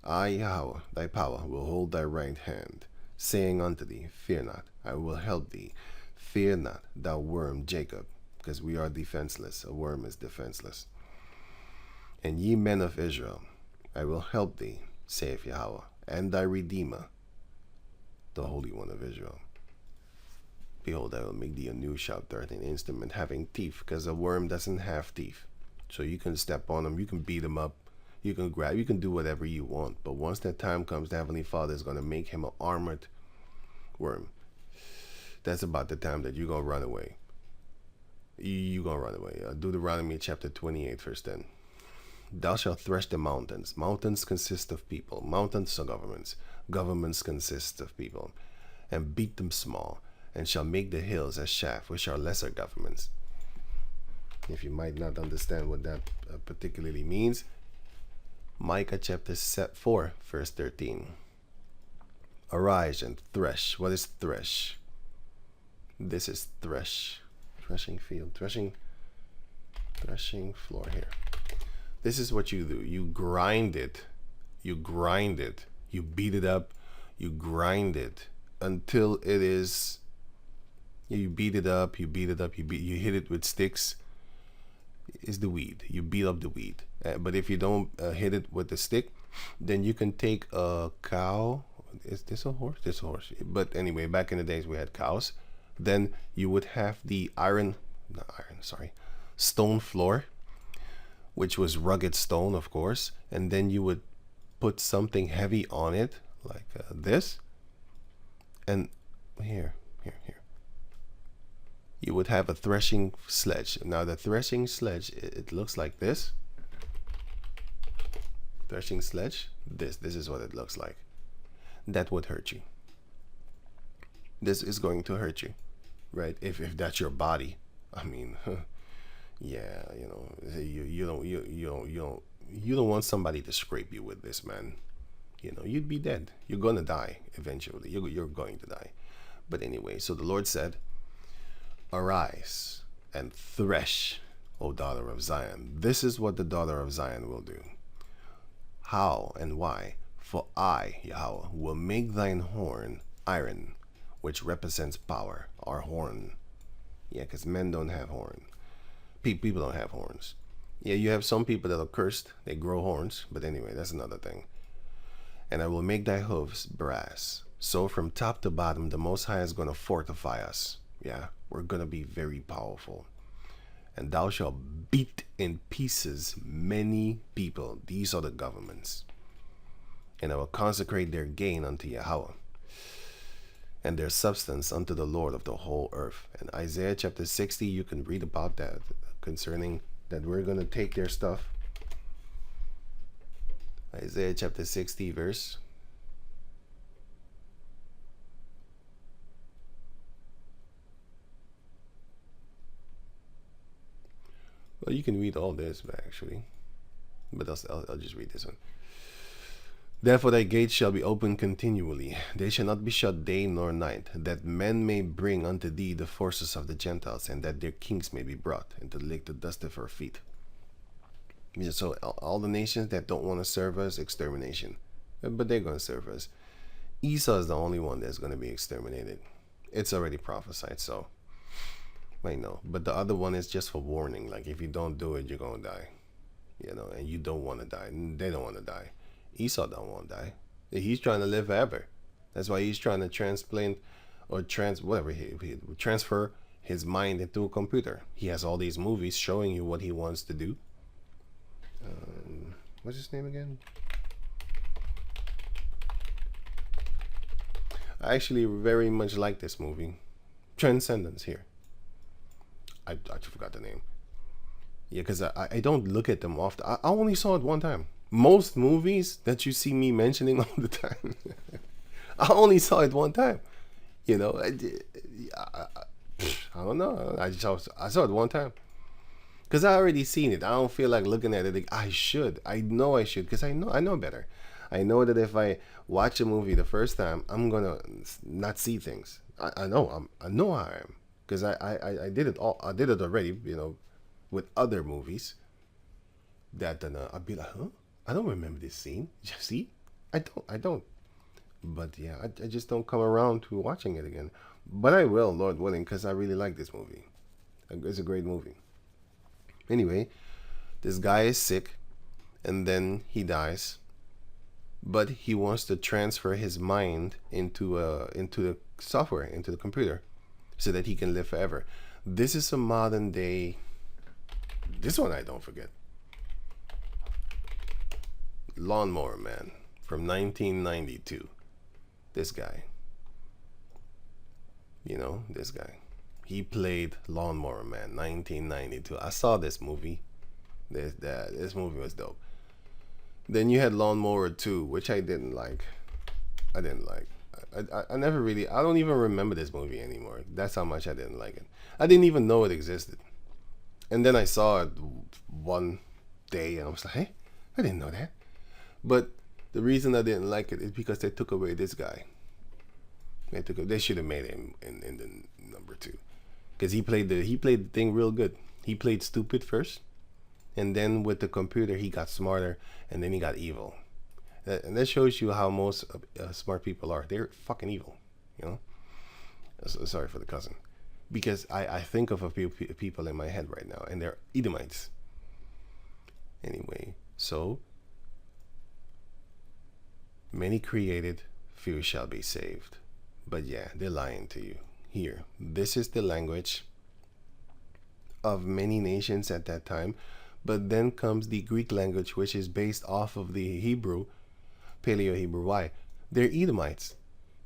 I, Yahweh, thy power, will hold thy right hand, saying unto thee, fear not, I will help thee. Fear not, thou worm Jacob, because we are defenseless. A worm is defenseless. And ye men of Israel, I will help thee, saith Yahweh, and thy Redeemer, the Holy One of Israel. Behold, I will make thee a new shout, 13 instrument having teeth, because a worm doesn't have teeth. So you can step on them, you can beat them up, you can grab, you can do whatever you want. But once that time comes, the Heavenly Father is going to make him an armored worm. That's about the time that you're going to run away. You're going to run away. Deuteronomy chapter 28, verse 10. Thou shalt thresh the mountains. Mountains consist of people. Mountains are governments. Governments consist of people. And beat them small, and shall make the hills as chaff, which are lesser governments. If you might not understand what that particularly means, Micah chapter 4, verse 13. Arise and thresh. What is thresh? This is thresh. Threshing field. Threshing floor here. This is what you do. You grind it. You grind it. You beat it up. You grind it until it is. You beat it up. You beat it up. You hit it with sticks. Is the weed. You beat up the weed. But if you don't hit it with the stick, then you can take a cow. Is this a horse? This is a horse. But anyway, back in the days we had cows. Then you would have the stone floor, which was rugged stone, of course. And then you would put something heavy on it, like this. And here. You would have a threshing sledge. Now the threshing sledge, it looks like this. Threshing sledge, this is what it looks like. That would hurt you. This is going to hurt you, right? If that's your body. I mean, yeah, you don't want somebody to scrape you with this, man. You'd be dead. You're gonna die eventually. You're going to die. But anyway, so the Lord said, arise and thresh, O daughter of Zion. This is what the daughter of Zion will do. How and why? For I, Yahweh, will make thine horn iron, which represents power, or horn. Yeah, because men don't have horn. People don't have horns. Yeah, you have some people that are cursed. They grow horns. But anyway, that's another thing. And I will make thy hooves brass. So from top to bottom, the Most High is going to fortify us. Yeah, we're going to be very powerful. And thou shalt beat in pieces many people. These are the governments. And I will consecrate their gain unto Yahweh, and their substance unto the Lord of the whole earth. And Isaiah chapter 60, you can read about that, concerning that we're going to take their stuff. Isaiah chapter 60 verse. Well, you can read all this, actually. But I'll just read this one. Therefore thy gates shall be open continually. They shall not be shut day nor night, that men may bring unto thee the forces of the Gentiles, and that their kings may be brought into the lake to dust of our feet. Yeah, so all the nations that don't want to serve us, extermination. But they're going to serve us. Esau is the only one that's going to be exterminated. It's already prophesied, so I know. But the other one is just for warning. Like, if you don't do it, you're going to die. You know, and you don't want to die. They don't want to die. Esau don't want to die. He's trying to live forever. That's why he's trying to transplant or transfer his mind into a computer. He has all these movies showing you what he wants to do. What's his name again? I actually very much like this movie, Transcendence. Here, I forgot the name. Yeah, because I don't look at them often. I only saw it one time. Most movies that you see me mentioning all the time, I only saw it one time. You know, I don't know. I saw it one time because I already seen it. I don't feel like looking at it. Like, I should. I know I should, because I know better. I know that if I watch a movie the first time, I'm gonna not see things. I know how I am, because I did it all. I did it already. You know, with other movies. That then I'd be like, huh? I don't remember this scene. See, I don't. But yeah, I just don't come around to watching it again. But I will, Lord willing, because I really like this movie. It's a great movie. Anyway, this guy is sick, and then he dies. But he wants to transfer his mind into the software, into the computer, so that he can live forever. This is a modern day. This one I don't forget. Lawnmower Man from 1992. This guy. You know, this guy. He played Lawnmower Man, 1992. I saw this movie. This movie was dope. Then you had Lawnmower 2, which I didn't like. I never really, I don't even remember this movie anymore. That's how much I didn't like it. I didn't even know it existed. And then I saw it one day and I was like, hey, I didn't know that. But the reason I didn't like it is because they took away this guy. They should have made him in the number 2, because he played the thing real good. He played stupid first, and then with the computer he got smarter, and then he got evil. And that shows you how most smart people are. They're fucking evil, you know. Sorry for the cousin, because I think of a few people in my head right now, and they're Edomites. Anyway, so many created, few shall be saved. But yeah, they're lying to you. Here, this is the language of many nations at that time. But then comes the Greek language, which is based off of the Hebrew, Paleo-Hebrew. Why? They're Edomites.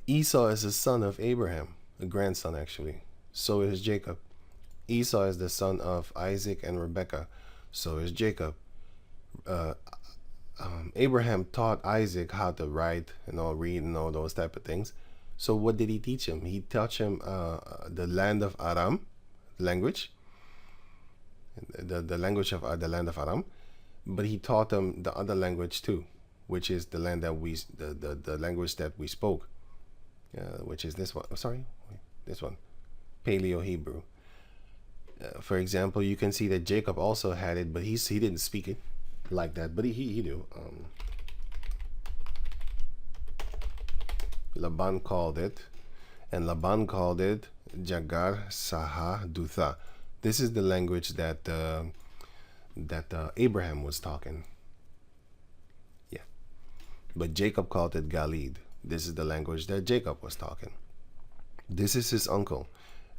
Esau is the son of Abraham, a grandson actually. So is Jacob. Esau is the son of Isaac and Rebekah. So is Jacob. Abraham taught Isaac how to write and all, read and all those type of things. So what did he teach him? He taught him the land of Aram language, the language of the land of Aram, but he taught him the other language too, which is the land that the language that we spoke, which is this one. This one, Paleo Hebrew. For example, you can see that Jacob also had it, but he didn't speak it like that, but he do. Laban called it, and Laban called it Jagar Saha Dutha. This is the language that Abraham was talking. Yeah. But Jacob called it Galid. This is the language that Jacob was talking. This is his uncle.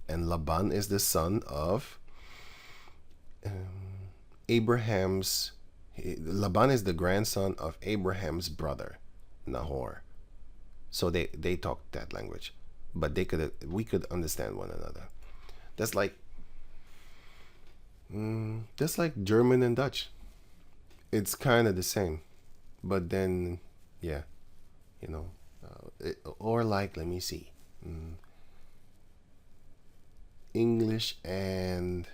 And Laban is the son of Abraham's. Laban is the grandson of Abraham's brother, Nahor. So they talked that language. But we could understand one another. That's like German and Dutch. It's kind of the same, but then yeah, or like, let me see, English and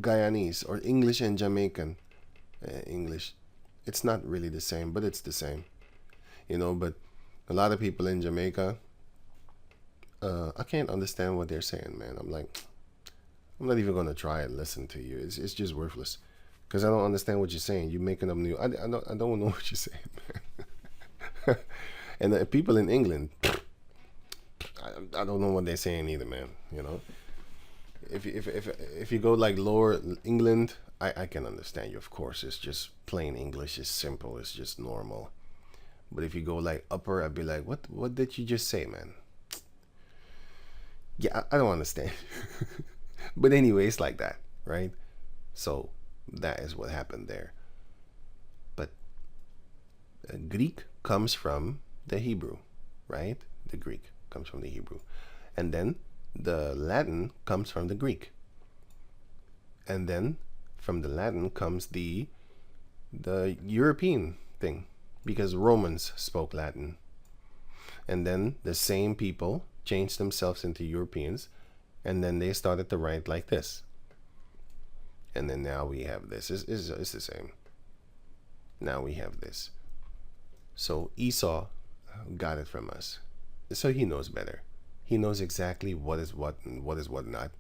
Guyanese, or English and Jamaican English. It's not really the same, but it's the same, But a lot of people in Jamaica, I can't understand what they're saying, man. I'm like, I'm not even gonna try and listen to you. It's just worthless, because I don't understand what you're saying. You're making up new. I don't know what you're saying, man. And the people in England, I don't know what they're saying either, man. If you go like lower England, I can understand you. Of course, it's just plain English. It's simple. It's just normal. But if you go like upper, I'd be like, what did you just say, man? Yeah, I don't understand. But anyway, it's like that, right? So that is what happened there. But Greek comes from the Hebrew, right? The Greek comes from the Hebrew. And then the Latin comes from the Greek. And then from the Latin comes the European thing, because Romans spoke Latin. And then the same people changed themselves into Europeans, and then they started to write like this. And then now we have this. It's the same. Now we have this. So Esau got it from us. So he knows better. He knows exactly what is what and what is what not.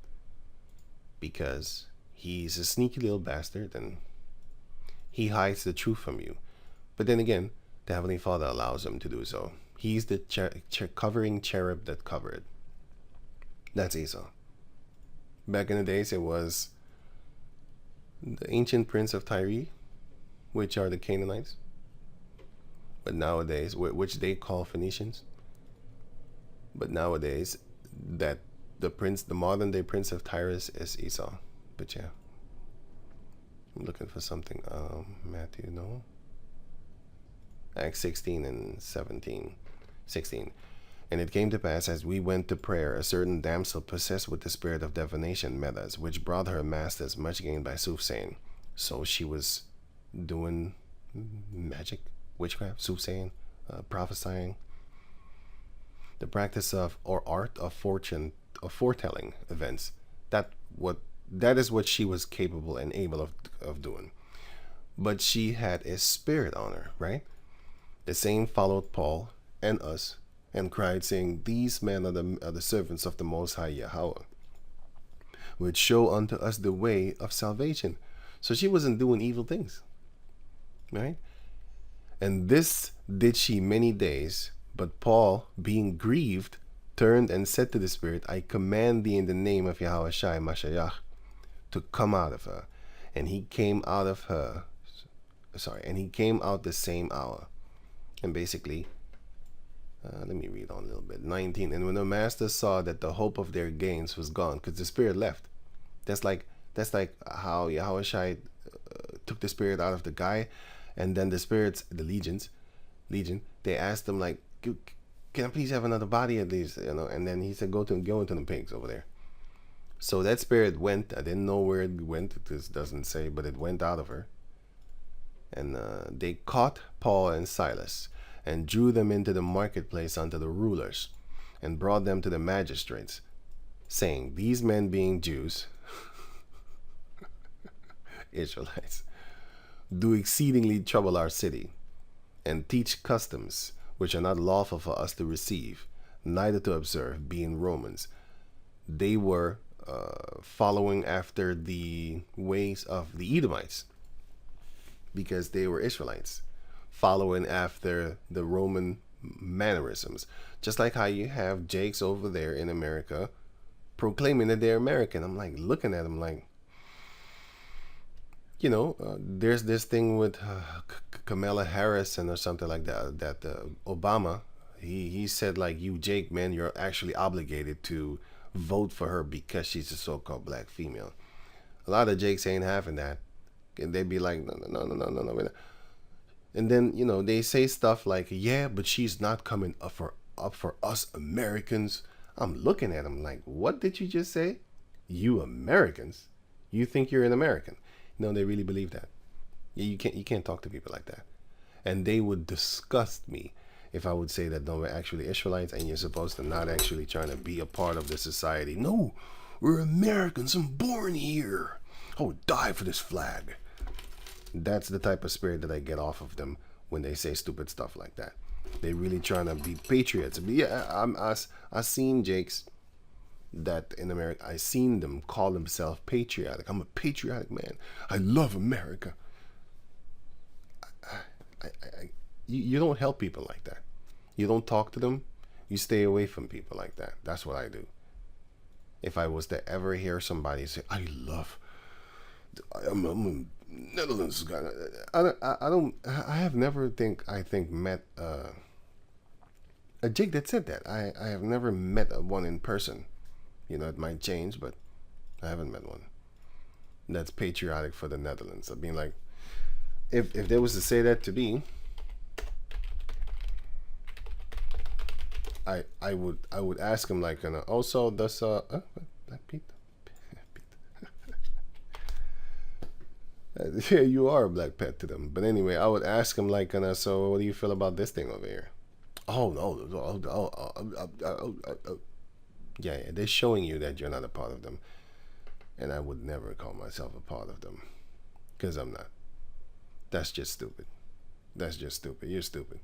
Because he's a sneaky little bastard, and he hides the truth from you. But then again, the Heavenly Father allows him to do so. He's the covering cherub that covered. That's Esau. Back in the days, it was the ancient prince of Tyre, which are the Canaanites. But nowadays, which they call Phoenicians. But nowadays, that the modern day prince of Tyrus is Esau. But yeah, I'm looking for something. Matthew, no. Acts 16 and 17. 16. And it came to pass, as we went to prayer, a certain damsel possessed with the spirit of divination met us, which brought her masters much gain by soothsaying. So she was doing magic, witchcraft, soothsaying, prophesying, the practice of, or art of fortune, of foretelling events. That is what she was capable and able of doing. But she had a spirit on her, right? The same followed Paul and us, and cried, saying, These men are the servants of the Most High Yahweh, which show unto us the way of salvation. So she wasn't doing evil things, right? And this did she many days. But Paul, being grieved, turned and said to the spirit, I command thee in the name of Yahweh Shai Mashiach to come out of her. And he came out of her. And he came out the same hour. And basically, let me read on a little bit. 19. And when the master saw that the hope of their gains was gone, because the spirit left. That's like how Yahweh Shai took the spirit out of the guy, and then the spirits, the legion, they asked him like, can I please have another body at least, and then he said, go into the pigs over there. So that spirit went. I didn't know where it went. This doesn't say, but it went out of her. And they caught Paul and Silas and drew them into the marketplace unto the rulers and brought them to the magistrates, saying, these men being Jews, Israelites, do exceedingly trouble our city, and teach customs which are not lawful for us to receive, neither to observe, being Romans. They were following after the ways of the Edomites, because they were Israelites, following after the Roman mannerisms. Just like how you have Jakes over there in America proclaiming that they're American. I'm like looking at them like, there's this thing with Kamala Harris or something like that. That Obama, he said like, you Jake, man, you're actually obligated to vote for her because she's a so-called black female. A lot of Jakes ain't having that. And they'd be like, no. And then they say stuff like, yeah, but she's not coming up for us Americans. I'm looking at them like, what did you just say? You Americans? You think you're an American? No, they really believe that. You can't talk to people like that. And they would disgust me if I would say that no, we're actually Israelites and you're supposed to not actually trying to be a part of the society. No, we're Americans. I'm born here. I would die for this flag. That's the type of spirit that I get off of them when they say stupid stuff like that. They really trying to be patriots. But yeah, I seen Jakes that in America, I seen them call themselves patriotic. I'm a patriotic man. I love America. You don't help people like that. You don't talk to them. You stay away from people like that. That's what I do. If I was to ever hear somebody say, I'm a Netherlands guy. I have never met a Jake that said that. I have never met one in person. It might change, but I haven't met one that's patriotic for the Netherlands. I mean, like, if they was to say that to me, I would ask him like, also does Pete? Yeah, you are a black pet to them. But anyway, I would ask him like, so what do you feel about this thing over here? Oh no, yeah, they're showing you that you're not a part of them, and I would never call myself a part of them, because I'm not. That's just stupid. You're stupid.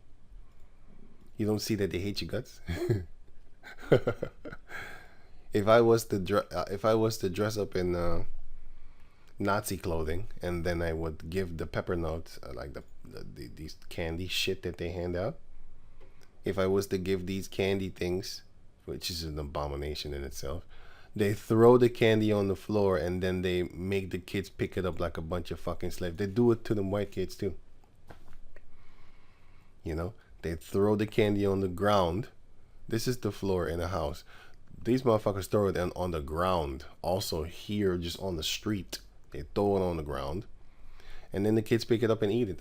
You don't see that they hate your guts. If I was to dress up in Nazi clothing, and then I would give the pepper notes, like these candy shit that they hand out. If I was to give these candy things, which is an abomination in itself, they throw the candy on the floor and then they make the kids pick it up like a bunch of fucking slaves. They do it to them white kids too. They throw the candy on the ground. This is the floor in a house. These motherfuckers throw it on the ground. Also here, just on the street. They throw it on the ground. And then the kids pick it up and eat it.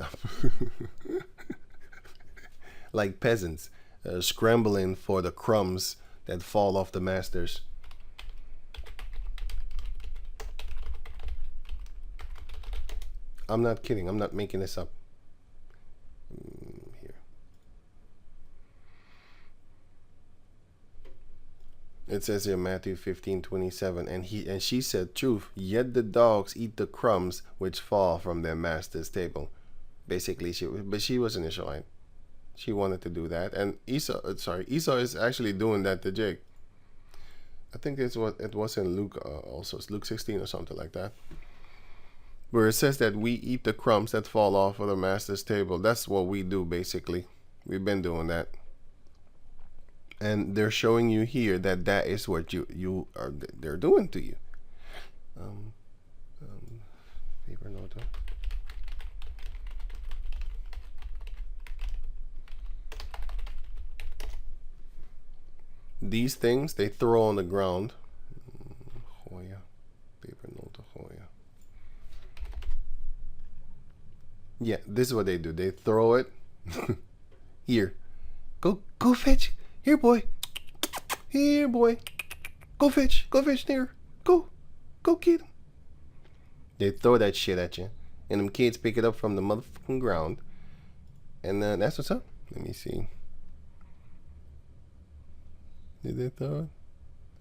Like peasants, scrambling for the crumbs that fall off the masters. I'm not kidding. I'm not making this up. Here. It says here, Matthew 15:27, and she said, truth, yet the dogs eat the crumbs which fall from their master's table. Basically, she was an Israelite. She wanted to do that, and Esau is actually doing that to Jake. I think it was in Luke, also it's Luke 16 or something like that, where it says that we eat the crumbs that fall off of the master's table. That's what we do, basically. We've been doing that, and they're showing you here that is what they're doing to you. Paper note. These things they throw on the ground. Hoya. Paper note Hoya. Yeah, this is what they do. They throw it. Here. Go fetch. Here, boy. Here, boy. Go fetch. There. Go get him. They throw that shit at you. And them kids pick it up from the motherfucking ground. And that's what's up. Let me see. Did they throw it?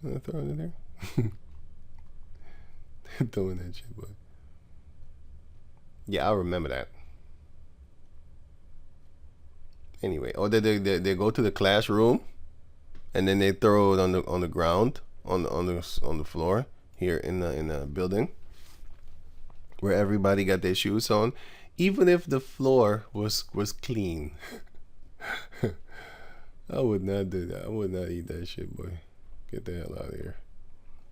Did they throw it in there? They're throwing that shit, boy. Yeah, I remember that. Anyway, or they go to the classroom, and then they throw it on the ground, on the floor here in the building, where everybody got their shoes on, even if the floor was clean. I would not do that. I would not eat that shit, boy. Get the hell out of here.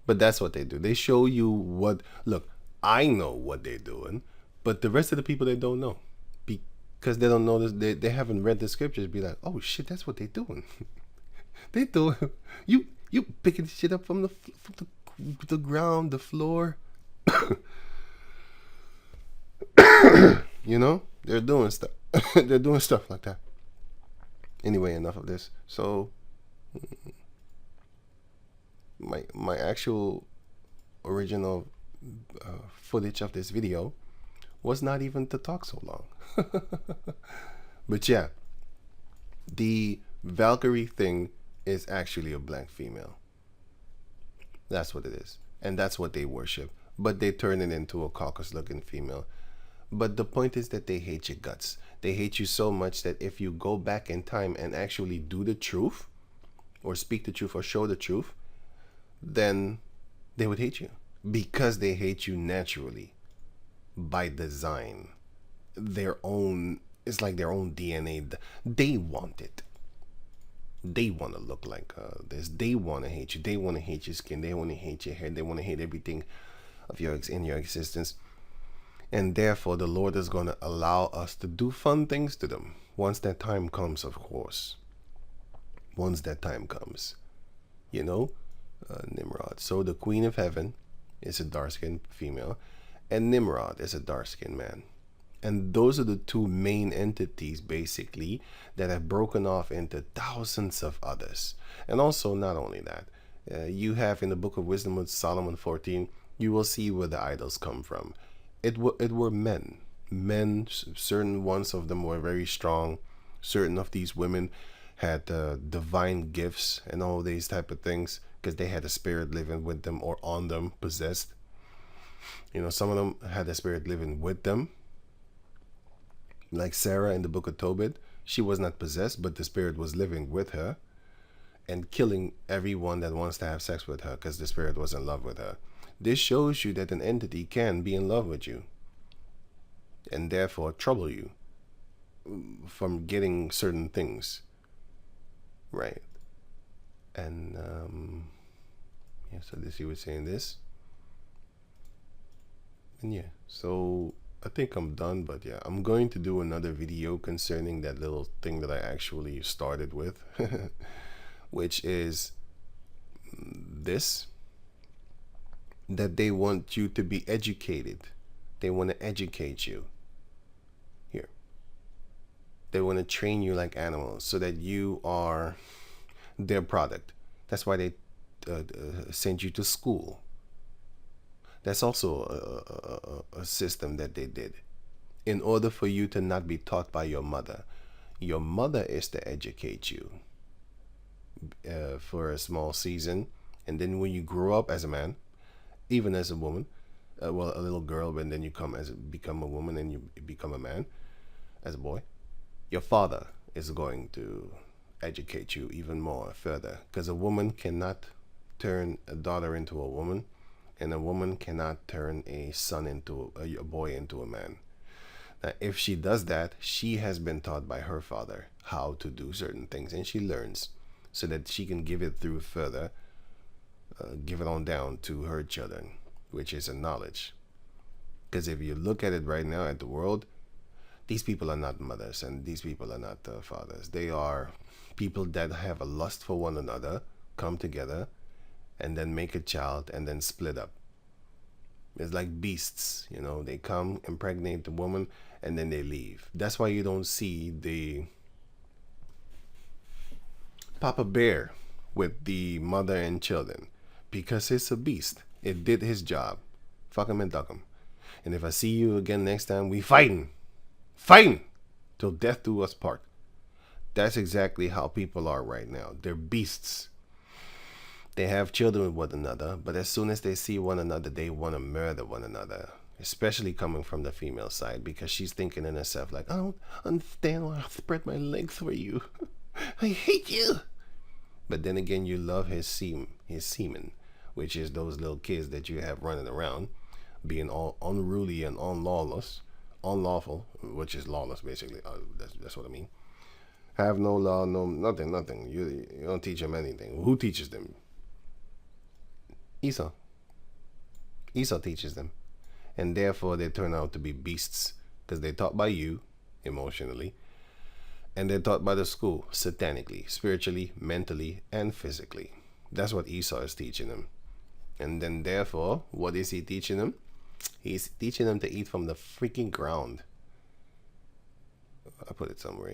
But that's what they do. They show you what. Look, I know what they're doing, but the rest of the people, they don't know. Because they don't know this. They haven't read the scriptures. Be like, oh shit, that's what they're doing. They doing. You picking shit up from the ground, the floor. You know, they're doing stuff. They're doing stuff like that. Anyway, enough of this. So my actual original footage of this video was not even to talk so long. But yeah, the Valkyrie thing is actually a black female. That's what it is. And that's what they worship. But they turn it into a caucus looking female. But the point is that they hate your guts. They hate you so much that if you go back in time and actually do the truth, or speak the truth, or show the truth, then they would hate you. Because they hate you naturally. By design. It's like their own DNA. They want it. They want to look like this. They want to hate you. They want to hate your skin. They want to hate your hair. They want to hate everything of in your existence. And therefore, the Lord is going to allow us to do fun things to them. Once that time comes, of course. Once that time comes. You know? Nimrod. So the Queen of Heaven is a dark-skinned female. And Nimrod is a dark-skinned man. And those are the two main entities, basically, that have broken off into thousands of others. And also, not only that, you have in the Book of Wisdom with Solomon 14, you will see where the idols come from. It were men. Men, certain ones of them were very strong. Certain of these women had divine gifts and all these type of things because they had a spirit living with them or on them, possessed. You know, some of them had a spirit living with them. Like Sarah in the Book of Tobit, she was not possessed, but the spirit was living with her and killing everyone that wants to have sex with her because the spirit was in love with her. This shows you that an entity can be in love with you and therefore trouble you from getting certain things. Right. And, yeah, so this, he was saying this. And yeah, so I think I'm done, but yeah, I'm going to do another video concerning that little thing that I actually started with, which is this, that they want you to be educated. They want to educate you. Here. They want to train you like animals so that you are their product. That's why they send you to school. That's also a system that they did in order for you to not be taught by your mother. Your mother is to educate you for a small season, and then when you grow up as a man, even as a woman, a little girl, and then you become a woman and you become a man as a boy, your father is going to educate you even more further, because a woman cannot turn a daughter into a woman, and a woman cannot turn a son into a boy into a man. Now, if she does that, she has been taught by her father how to do certain things, and she learns so that she can give it through further, give it on down to her children, which is a knowledge. Because if you look at it right now at the world, these people are not mothers and these people are not fathers. They are people that have a lust for one another, come together, and then make a child and then split up. It's like beasts, you know, they come, impregnate the woman, and then they leave. That's why you don't see the Papa Bear with the mother and children, because it's a beast. It did his job. Fuck him and duck him. And if I see you again next time, we fighting till death do us part. That's exactly how people are right now. They're beasts. They have children with one another, but as soon as they see one another, they want to murder one another, especially coming from the female side, because she's thinking in herself like, I don't understand why I spread my legs for you. I hate you. But then again, you love his semen, which is those little kids that you have running around, being all unruly and unlawful, which is lawless basically. That's what I mean. Have no law, no nothing. You don't teach them anything. Who teaches them? Esau. Esau teaches them. And therefore they turn out to be beasts because they're taught by you emotionally, and they're taught by the school satanically, spiritually, mentally, and physically. That's what Esau is teaching them. And then therefore, what is he teaching them? He's teaching them to eat from the freaking ground. I put it somewhere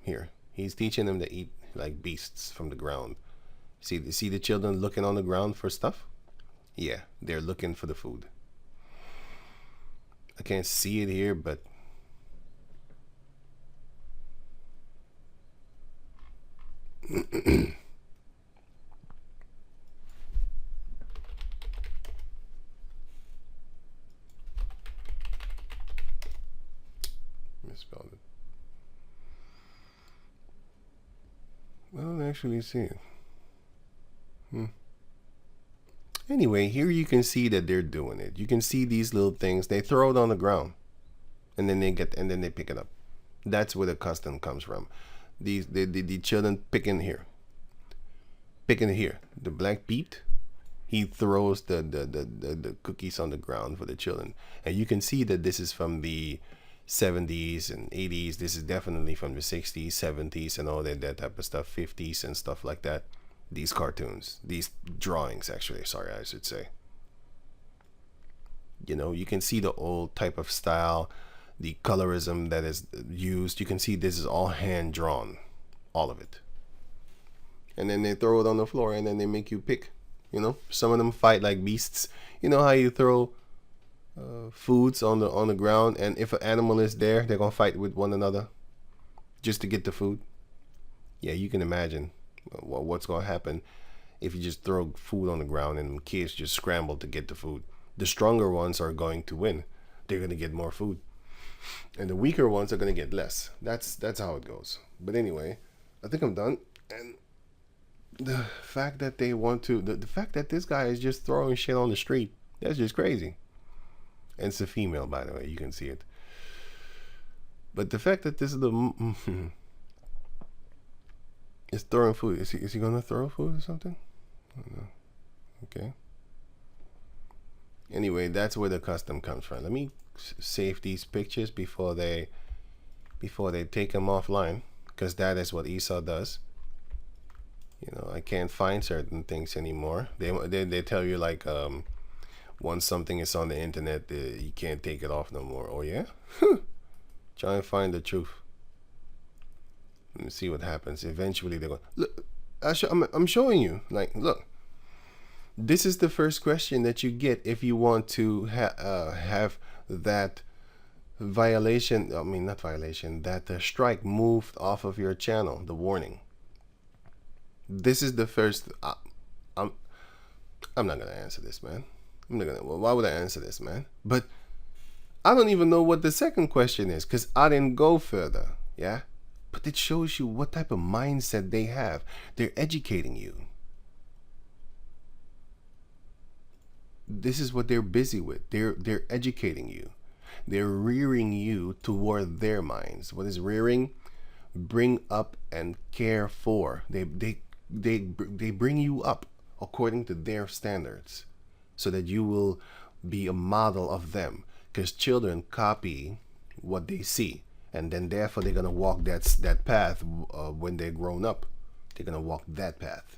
here. He's teaching them to eat like beasts from the ground. See the children looking on the ground for stuff? Yeah, they're looking for the food. I can't see it here, but misspelled it. I don't actually see it. Anyway, here you can see that they're doing it. You can see these little things. They throw it on the ground, and then they pick it up. That's where the custom comes from. The children picking here. The black Pete, he throws the cookies on the ground for the children, and you can see that this is from the 70s and 80s. This is definitely from the 60s, 70s, and all that type of stuff, 50s and stuff like that. These cartoons, these drawings, actually, sorry, I should say. You know, you can see the old type of style, the colorism that is used. You can see this is all hand drawn, all of it. And then they throw it on the floor, and then they make you pick. You know, some of them fight like beasts. You know how you throw foods on the ground, and if an animal is there, they're gonna fight with one another just to get the food. Yeah, you can imagine what's gonna happen if you just throw food on the ground and kids just scramble to get the food. The stronger ones are going to win. They're gonna get more food, and the weaker ones are gonna get less. That's how it goes. But anyway, I think I'm done. And the fact that they want to, the fact that this guy is just throwing shit on the street, that's just crazy. And it's a female, by the way, you can see it. But the fact that this is the is throwing food. Is he gonna throw food or something? I don't know. Okay. Anyway, that's where the custom comes from. Let me save these pictures before they take them offline, because that is what Esau does. You know, I can't find certain things anymore. They tell you like once something is on the internet, you can't take it off no more. Oh yeah? Try and find the truth. Let me see what happens. Eventually they're going, look, I'm showing you. Like, look. This is the first question that you get if you want to have that violation, I mean not violation, that strike moved off of your channel, the warning. This is the first. I'm not gonna answer this, man. Well, why would I answer this, man? But I don't even know what the second question is, because I didn't go further. Yeah, but it shows you what type of mindset they have. They're educating you. This is what they're busy with. They're educating you. They're rearing you toward their minds. What is rearing? Bring up and care for. They bring you up according to their standards, so that you will be a model of them. Because children copy what they see, and then therefore they're gonna walk that path when they're grown up. They're gonna walk that path.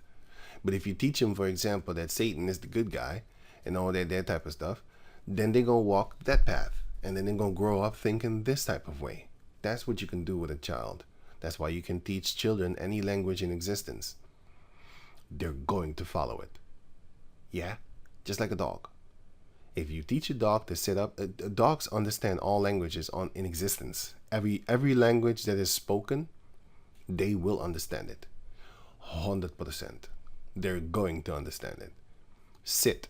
But if you teach them, for example, that Satan is the good guy and all that type of stuff, then they're gonna walk that path, and then they're gonna grow up thinking this type of way. That's what you can do with a child. That's why you can teach children any language in existence. They're going to follow it. Yeah, just like a dog. If you teach a dog to sit up, dogs understand all languages in existence. Every language that is spoken, they will understand it. 100%. They're going to understand it. Sit.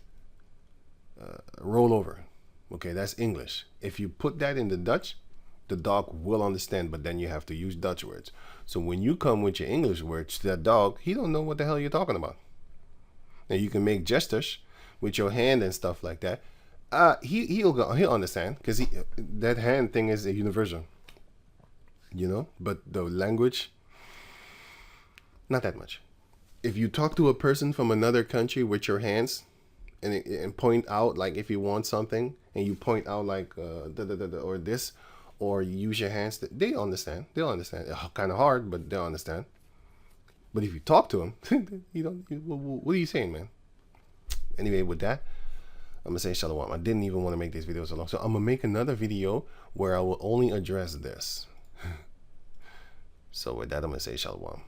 Roll over. Okay, that's English. If you put that in the Dutch, the dog will understand, but then you have to use Dutch words. So when you come with your English words to that dog, he don't know what the hell you're talking about. And you can make gestures with your hand and stuff like that. He'll understand, because that hand thing is a universal. You know, but the language, Not that much. If you talk to a person from another country with your hands and point out, like if you want something and you point out like or this, or you use your hands, they understand. They'll understand. Kind of hard, but they'll understand. But if you talk to them, what are you saying, man? Anyway, with that, I'm gonna say shalom. I didn't even want to make this video so long, so I'm gonna make another video where I will only address this. So with that, I'm gonna say shalom.